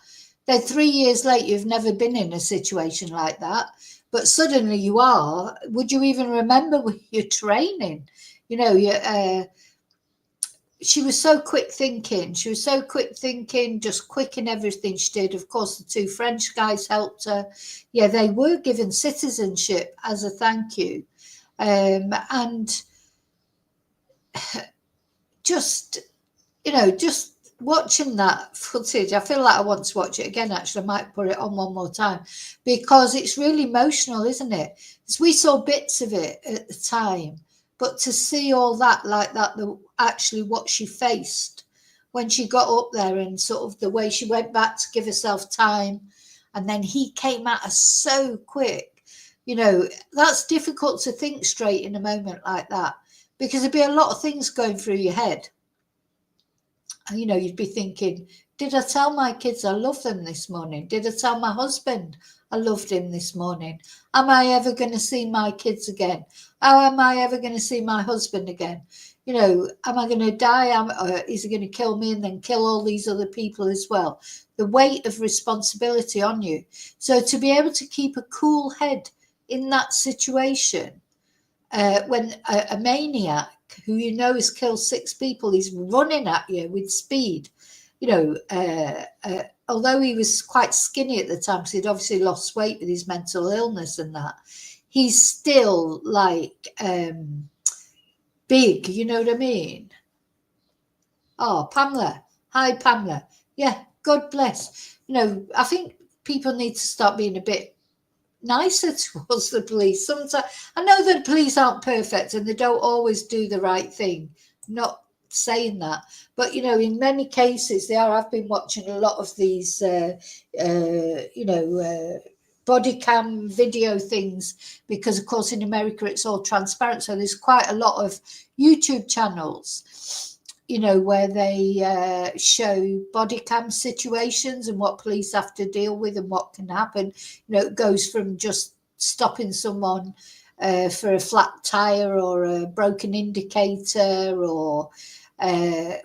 Then 3 years later, you've never been in a situation like that, but suddenly you are. Would you even remember your training? You know, she was so quick thinking. Just quick in everything she did. Of course, the 2 French guys helped her. Yeah, they were given citizenship as a thank you. And just, you know, just watching that footage, I feel like I want to watch it again. Actually, I might put it on one more time because it's really emotional, isn't it? Because we saw bits of it at the time, but to see all that like that, actually what she faced when she got up there and sort of the way she went back to give herself time, and then he came at her so quick. You know, that's difficult to think straight in a moment like that because there'd be a lot of things going through your head. You know, you'd be thinking, Did I tell my kids I love them this morning? Did I tell my husband I loved him this morning? Am I ever going to see my kids again? How am I ever going to see my husband again? You know, am I going to die? Is he going to kill me and then kill all these other people as well? The weight of responsibility on you. So to be able to keep a cool head in that situation, when a maniac who you know has killed 6 people is running at you with speed, you know, although he was quite skinny at the time, because he'd obviously lost weight with his mental illness and that, he's still like big, you know what I mean? Oh, Pamela. Hi, Pamela. Yeah, God bless. You know, I think people need to start being a bit nicer towards the police. Sometimes I know that police aren't perfect and they don't always do the right thing. Not saying that, but you know, in many cases they are. I've been watching a lot of these, body cam video things because, of course, in America it's all transparent. So there's quite a lot of YouTube channels, you know, where they show body cam situations and what police have to deal with and what can happen. You know, it goes from just stopping someone for a flat tire or a broken indicator or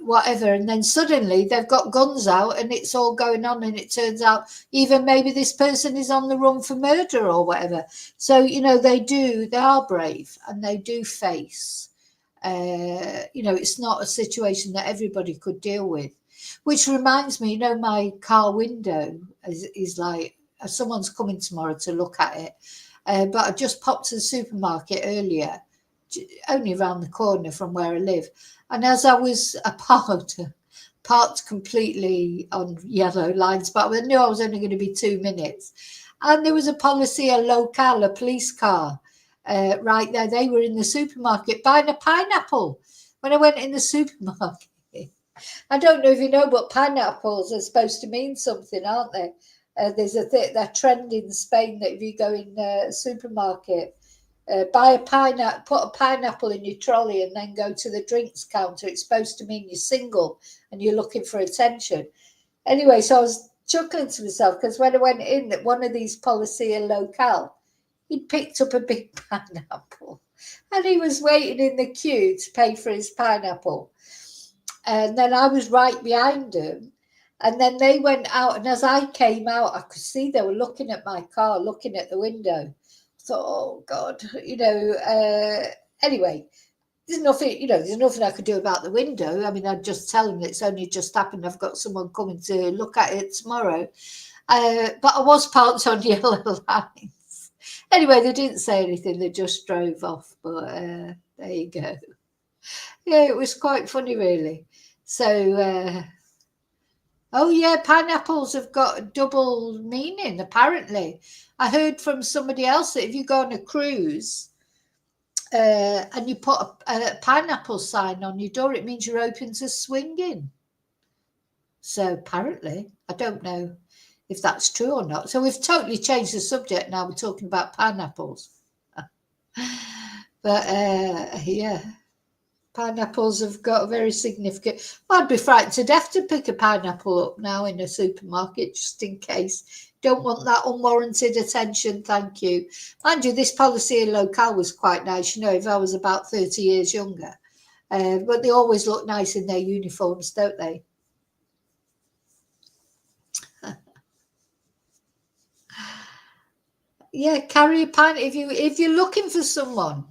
whatever, and then suddenly they've got guns out and it's all going on, and it turns out even maybe this person is on the run for murder or whatever. So, you know, they are brave and they do face, you know, it's not a situation that everybody could deal with. Which reminds me, you know, my car window is like, someone's coming tomorrow to look at it, but I just popped to the supermarket earlier, only around the corner from where I live, and as I was parked completely on yellow lines, but I knew I was only going to be 2 minutes, and there was a policia local, a police car, right there. They were in the supermarket buying a pineapple when I went in the supermarket. I don't know if you know, but pineapples are supposed to mean something, aren't they? There's a trend in Spain that if you go in a supermarket, buy a pineapple, put a pineapple in your trolley and then go to the drinks counter, it's supposed to mean you're single and you're looking for attention. Anyway, so I was chuckling to myself because when I went in, that one of these policia local, he picked up a big pineapple and he was waiting in the queue to pay for his pineapple. And then I was right behind him. And then they went out. And as I came out, I could see they were looking at my car, looking at the window. I thought, oh, God, you know, anyway, there's nothing I could do about the window. I mean, I'd just tell them it's only just happened. I've got someone coming to look at it tomorrow. But I was parked on yellow lines. Anyway, they didn't say anything. They just drove off. But there you go. Yeah, it was quite funny, really. So, oh, yeah, pineapples have got a double meaning, apparently. I heard from somebody else that if you go on a cruise and you put a pineapple sign on your door, it means you're open to swinging. So apparently, I don't know if that's true or not. So we've totally changed the subject now. We're talking about pineapples. But, yeah. Pineapples have got a very significant... I'd be frightened to death to pick a pineapple up now in a supermarket, just in case. Don't want that unwarranted attention, thank you. Mind you, this policia local was quite nice, you know, if I was about 30 years younger. But they always look nice in their uniforms, don't they? Yeah, carry a pineapple. If you're looking for someone,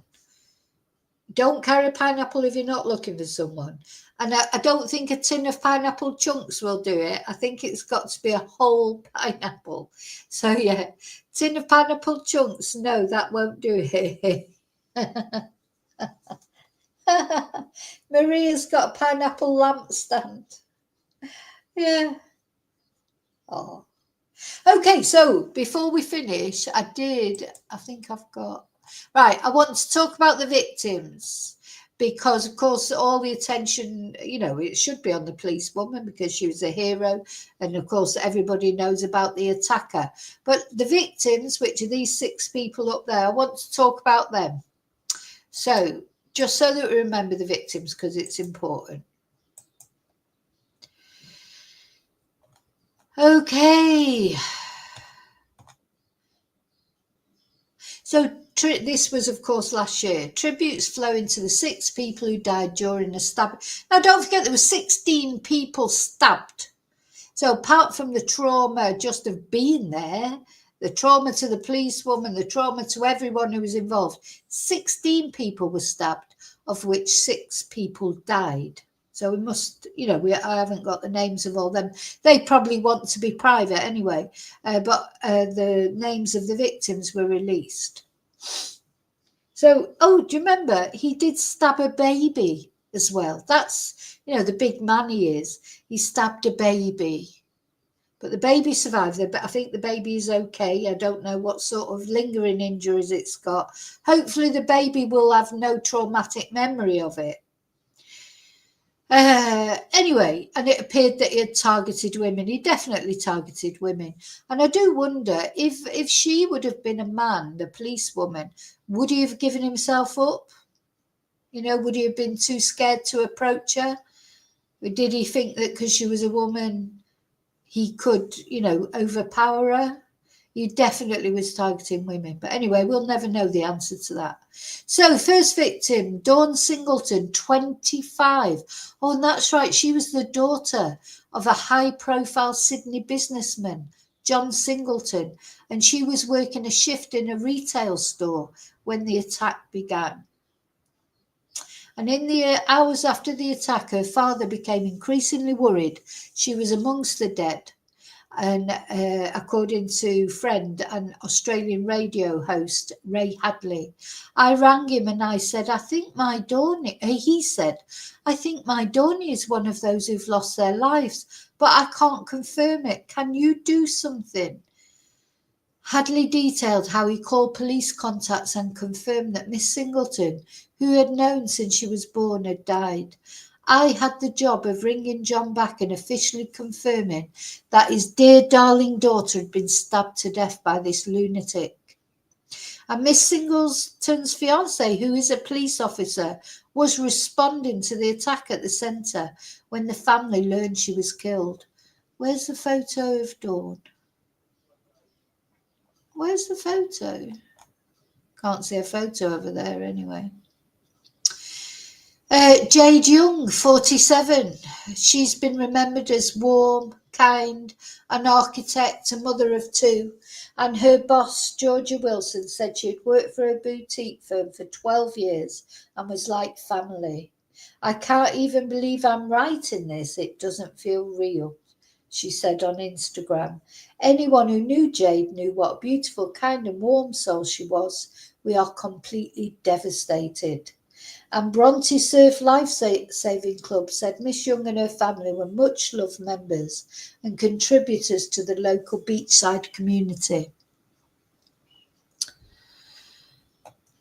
don't carry a pineapple if you're not looking for someone. And I don't think a tin of pineapple chunks will do it. I think it's got to be a whole pineapple. So, yeah, tin of pineapple chunks, no, that won't do it. Maria's got a pineapple lampstand. Yeah. Oh. Okay, so before we finish, I think I've got... Right, I want to talk about the victims because, of course, all the attention, you know, it should be on the police woman because she was a hero. And, of course, everybody knows about the attacker. But the victims, which are these 6 people up there, I want to talk about them. So just so that we remember the victims because it's important. Okay. So this was, of course, last year. Tributes flowing to the 6 people who died during a stab. Now, don't forget, there were 16 people stabbed. So apart from the trauma just of being there, the trauma to the policewoman, the trauma to everyone who was involved, 16 people were stabbed, of which 6 people died. So we must, I haven't got the names of all them. They probably want to be private anyway, but the names of the victims were released. So, do you remember? He did stab a baby as well. That's, the big man he is. He stabbed a baby. But the baby survived. I think the baby is okay. I don't know what sort of lingering injuries it's got. Hopefully the baby will have no traumatic memory of it. Anyway, and it appeared that he had targeted women. He definitely targeted women. And I do wonder if she would have been a man, the policewoman, would he have given himself up? Would he have been too scared to approach her? Or did he think that because she was a woman, he could, overpower her? He definitely was targeting women. But anyway, we'll never know the answer to that. So, first victim, Dawn Singleton, 25. Oh, and that's right. She was the daughter of a high-profile Sydney businessman, John Singleton. And she was working a shift in a retail store when the attack began. And in the hours after the attack, her father became increasingly worried she was amongst the dead. And according to friend and Australian radio host Ray Hadley, I rang him and I said, he said, I think my Dawnie is one of those who've lost their lives, but I can't confirm it. Can you do something? Hadley detailed how he called police contacts and confirmed that Miss Singleton, who had known since she was born, had died. I had the job of ringing John back and officially confirming that his dear darling daughter had been stabbed to death by this lunatic. And Miss Singleton's fiance, who is a police officer, was responding to the attack at the centre when the family learned she was killed. Where's the photo of Dawn? Where's the photo? Can't see a photo over there anyway. Jade Young, 47. She's been remembered as warm, kind, an architect, a mother of 2. And her boss, Georgia Wilson, said she'd worked for a boutique firm for 12 years and was like family. I can't even believe I'm writing this. It doesn't feel real, she said on Instagram. Anyone who knew Jade knew what a beautiful, kind and warm soul she was. We are completely devastated. And Bronte Surf Life Saving Club said Miss Young and her family were much loved members and contributors to the local beachside community.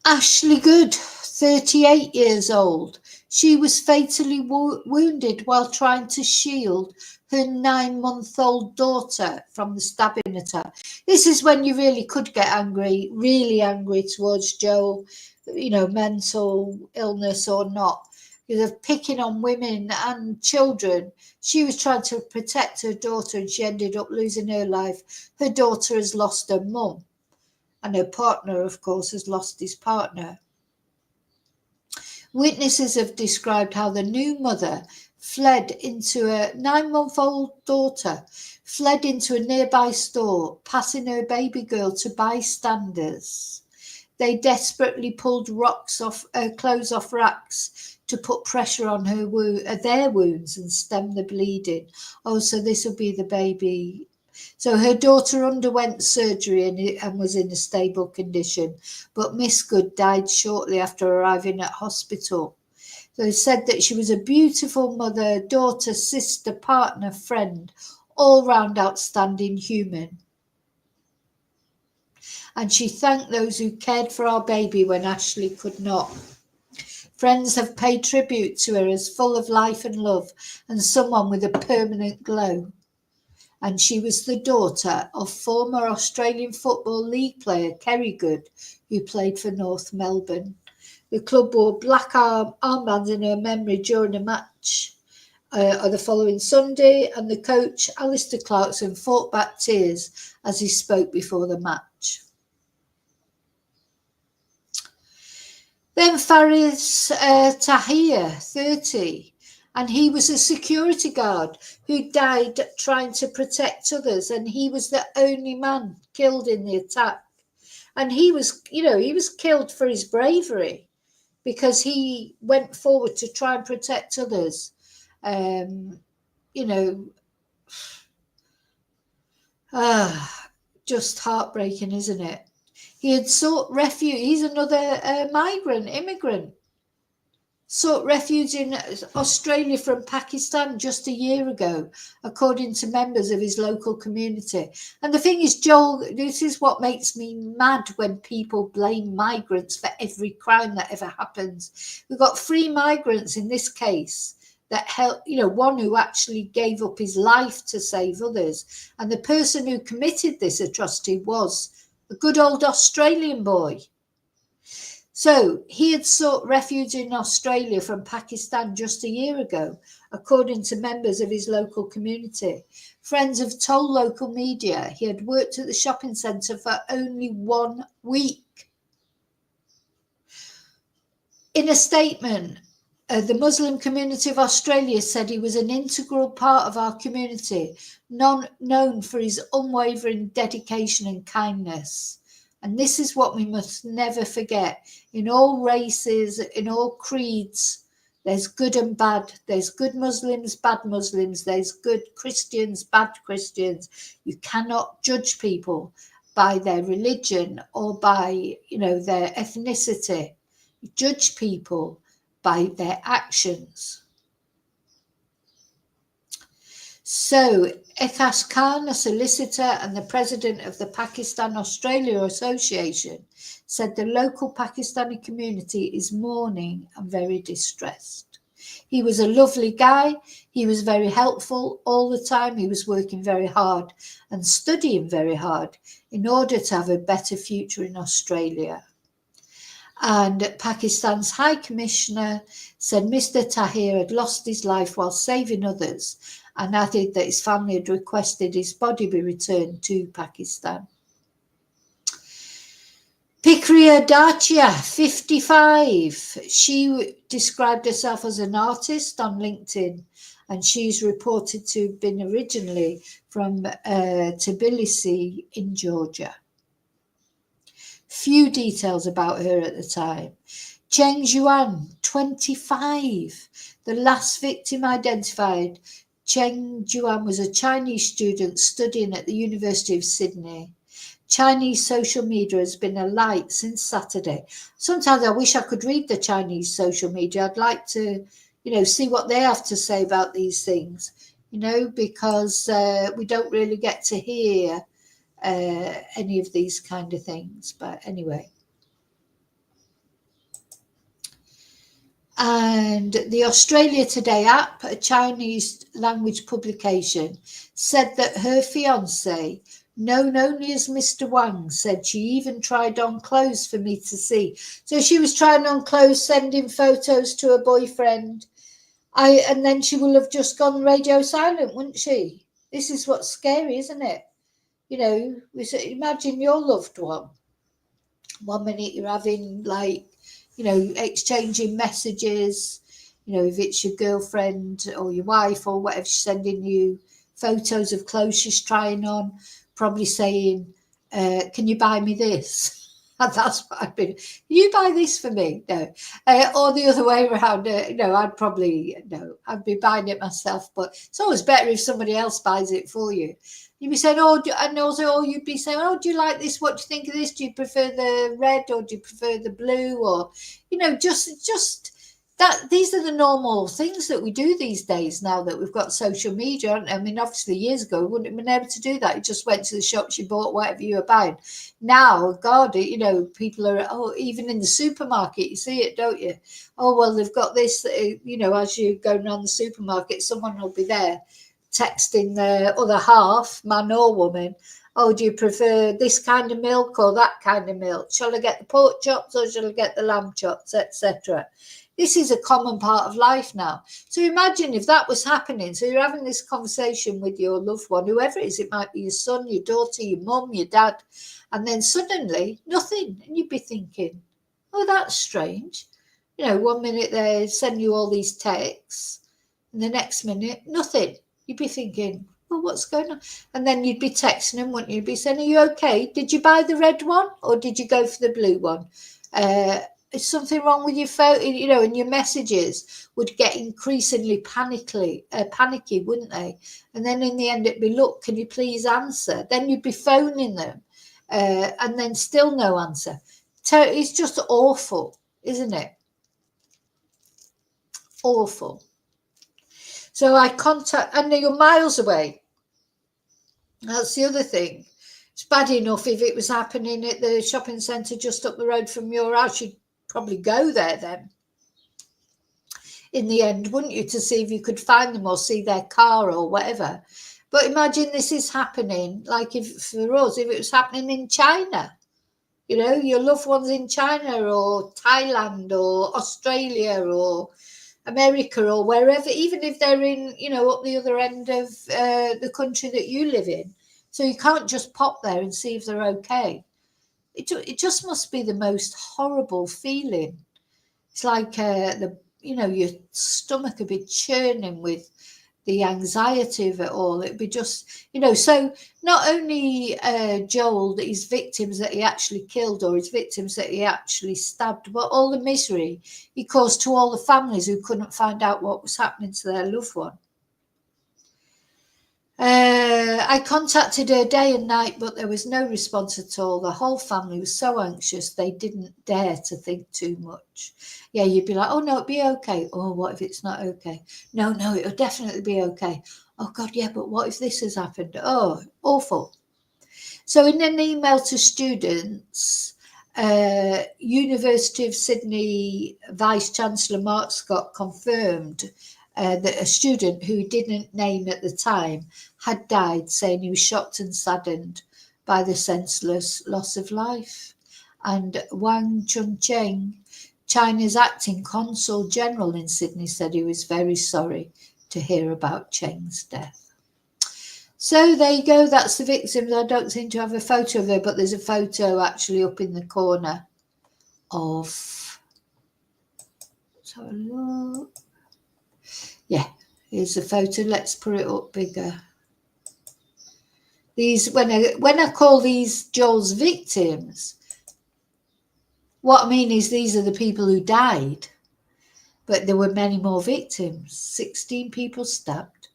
Ashley Good, 38 years old. She was fatally wounded while trying to shield her 9-month-old daughter from the stabbing attack. This is when you really could get angry, really angry towards Joel, mental illness or not, because of picking on women and children. She was trying to protect her daughter and she ended up losing her life. Her daughter has lost her mum and her partner, of course, has lost his partner. Witnesses have described how the new mother fled into a 9-month-old daughter, fled into a nearby store, passing her baby girl to bystanders. They desperately pulled clothes off racks to put pressure on their wounds and stem the bleeding. Oh, so this will be the baby. So her daughter underwent surgery and was in a stable condition, but Miss Good died shortly after arriving at hospital. So it said that she was a beautiful mother, daughter, sister, partner, friend, all-round outstanding human. And she thanked those who cared for our baby when Ashley could not. Friends have paid tribute to her as full of life and love and someone with a permanent glow. And she was the daughter of former Australian Football League player Kerry Good, who played for North Melbourne. The club wore black armbands in her memory during a match or the following Sunday, and the coach, Alistair Clarkson, fought back tears as he spoke before the match. Then Faris Tahir, 30, and he was a security guard who died trying to protect others, and he was the only man killed in the attack. And he was, he was killed for his bravery because he went forward to try and protect others. Just heartbreaking, isn't it? He had sought refuge. He's another immigrant. Sought refuge in Australia from Pakistan just a year ago, according to members of his local community. And the thing is, Joel, this is what makes me mad when people blame migrants for every crime that ever happens. We've got 3 migrants in this case that helped, one who actually gave up his life to save others. And the person who committed this atrocity was a good old Australian boy. So he had sought refuge in Australia from Pakistan just a year ago, according to members of his local community. Friends have told local media he had worked at the shopping centre for only 1 week. In a statement, the Muslim community of Australia said he was an integral part of our community, known for his unwavering dedication and kindness. And this is what we must never forget. In all races, in all creeds, there's good and bad. There's good Muslims, bad Muslims. There's good Christians, bad Christians. You cannot judge people by their religion or by, their ethnicity. You judge people by their actions. So, Ekhas Khan, a solicitor and the president of the Pakistan-Australia Association, said the local Pakistani community is mourning and very distressed. He was a lovely guy. He was very helpful all the time. He was working very hard and studying very hard in order to have a better future in Australia. And Pakistan's High Commissioner said Mr. Tahir had lost his life while saving others, and added that his family had requested his body be returned to Pakistan. Pikriya Dacia, 55. She described herself as an artist on LinkedIn, and she's reported to have been originally from Tbilisi in Georgia. Few details about her at the time. Cheng Zhuan, 25. The last victim identified. Cheng Zhuan was a Chinese student studying at the University of Sydney. Chinese social media has been alight since Saturday. Sometimes I wish I could read the Chinese social media. I'd like to, see what they have to say about these things, because we don't really get to hear any of these kind of things. But anyway. And the Australia Today app, a Chinese language publication, said that her fiance, known only as Mr. Wang, said she even tried on clothes for me to see. So she was trying on clothes, sending photos to her boyfriend. And then she will have just gone radio silent, wouldn't she? This is what's scary, isn't it? Imagine your loved one. 1 minute you're having exchanging messages, if it's your girlfriend or your wife or whatever, she's sending you photos of clothes she's trying on, probably saying, can you buy me this? And that's what I've been, you buy this for me? No. Or the other way around, I'd be buying it myself, but it's always better if somebody else buys it for you. You'd be saying, you'd be saying, do you like this? What do you think of this? Do you prefer the red or do you prefer the blue? Or, just that these are the normal things that we do these days now that we've got social media. I mean, obviously years ago, we wouldn't have been able to do that. You just went to the shops, you bought whatever you were buying. Now, God, people are, even in the supermarket, you see it, don't you? Oh, well, they've got this, as you go around the supermarket, someone will be there texting the other half, man or woman, oh, do you prefer this kind of milk or that kind of milk? Shall I get the pork chops or shall I get the lamb chops, etc.? This is a common part of life now. So imagine if that was happening. So you're having this conversation with your loved one, whoever it is. It might be your son, your daughter, your mum, your dad. And then suddenly nothing. And you'd be thinking, oh, that's strange. You know, 1 minute they send you all these texts and the next minute, nothing. You'd be thinking, well, what's going on? And then you'd be texting them, wouldn't you? You'd be saying, are you okay? Did you buy the red one or did you go for the blue one? Is something wrong with your phone? You know, and your messages would get increasingly panicky, wouldn't they? And then in the end, it'd be, look, can you please answer? Then you'd be phoning them and then still no answer. So it's just awful, isn't it? Awful. So and you're miles away. That's the other thing. It's bad enough if it was happening at the shopping centre just up the road from your house. You'd probably go there then. In the end, wouldn't you, to see if you could find them or see their car or whatever. But imagine this is happening, like if for us, if it was happening in China. You know, your loved ones in China or Thailand or Australia or America or wherever, even if they're in, you know, up the other end of the country that you live in. So you can't just pop there and see if they're okay. It just must be the most horrible feeling. It's like your stomach would be churning with the anxiety of it all. It'd be just, so not only Joel, his victims that he actually killed or his victims that he actually stabbed, but all the misery he caused to all the families who couldn't find out what was happening to their loved one. I contacted her day and night, but there was no response at all. The whole family was so anxious they didn't dare to think too much. Yeah, you'd be like, oh, no, it'll be okay. Oh, what if it's not okay? No, it'll definitely be okay. Oh, God, yeah, but what if this has happened? Oh, awful. So in an email to students, University of Sydney Vice-Chancellor Mark Scott confirmed that a student who he didn't name at the time had died, saying he was shocked and saddened by the senseless loss of life. And Wang Chuncheng, China's acting consul general in Sydney, said he was very sorry to hear about Cheng's death. So there you go, that's the victims. I don't seem to have a photo of her, but there's a photo actually up in the corner of, let's have a look. Yeah, here's a photo. Let's put it up bigger. These, when I call these Joel's victims, what I mean is these are the people who died, but there were many more victims. 16 people stabbed.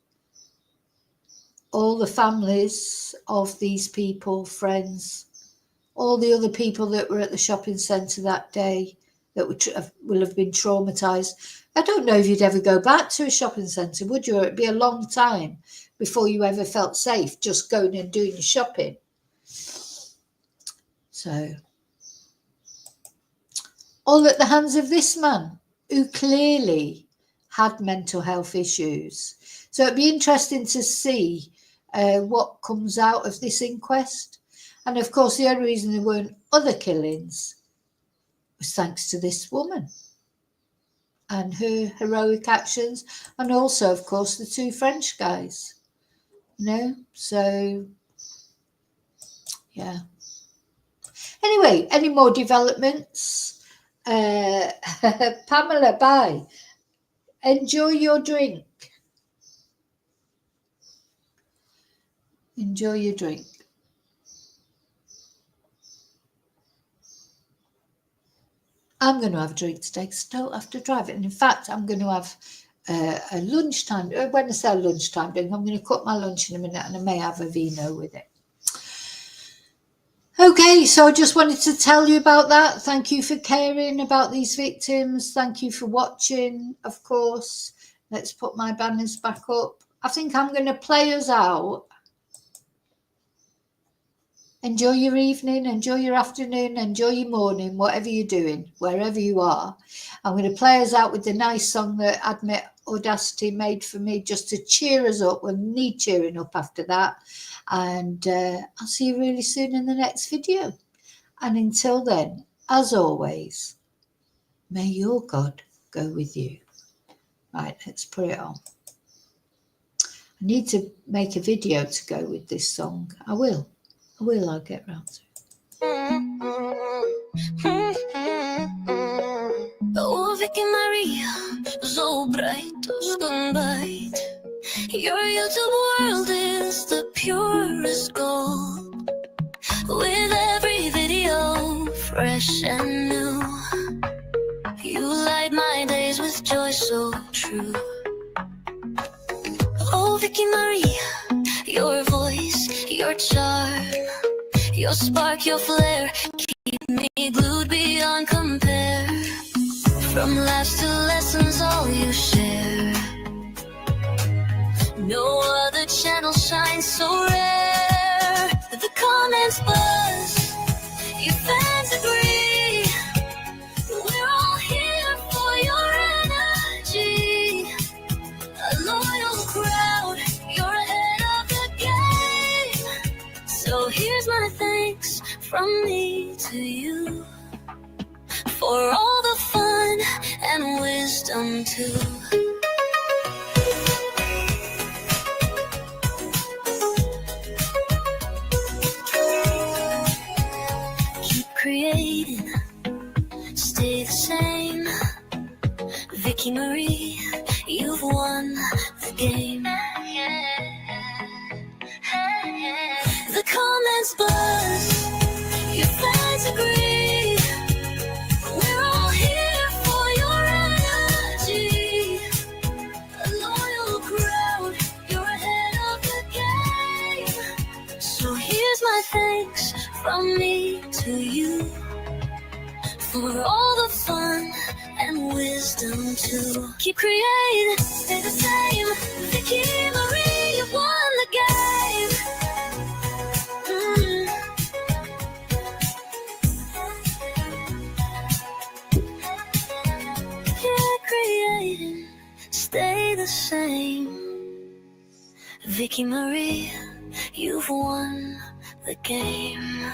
All the families of these people, friends, all the other people that were at the shopping centre that day that will have been traumatised. I don't know if you'd ever go back to a shopping centre, would you? It'd be a long time before you ever felt safe just going and doing your shopping. So, all at the hands of this man who clearly had mental health issues. So it'd be interesting to see what comes out of this inquest. And of course, the only reason there weren't other killings was thanks to this woman and her heroic actions, and also, of course, the two French guys. So, yeah. Anyway, any more developments? Pamela, bye. Enjoy your drink. Enjoy your drink. I'm going to have a drink today because I don't have to drive it. And in fact, I'm going to have a lunchtime. When I say lunchtime drink, I'm going to cut my lunch in a minute and I may have a vino with it. Okay, so I just wanted to tell you about that. Thank you for caring about these victims. Thank you for watching, of course. Let's put my banners back up. I think I'm going to play us out. Enjoy your evening, enjoy your afternoon, enjoy your morning, whatever you're doing, wherever you are. I'm going to play us out with the nice song that Admit Audacity made for me just to cheer us up. We'll need cheering up after that. And I'll see you really soon in the next video. And until then, as always, may your God go with you. Right, let's put it on. I need to make a video to go with this song. I will, I'll get round to it. Oh, Vicky Maria, so bright, so bright. Your YouTube world is the purest gold. With every video fresh and new, you light my days with joy so true. Oh, Vicky Maria, your voice, your charm, your spark, your flair, keep me glued beyond compare. From laughs to lessons, all you share. No other channel shines so rare. The comments buzz, your fans agree. We're all here for your energy. A loyal crowd, you're ahead of the game. So here's my thanks from me to you, for all the fun and wisdom too. Keep creating, stay the same. Vicky Marie, you've won the game. The comments buzz, your fans agree. We're all here for your energy. A loyal crowd, you're ahead of the game. So here's my thanks from me to you, for all the fun and wisdom too. Keep creating, stay the same. Vicky Marie, you won the game. Creating, stay the same. Vicky Marie, you've won the game.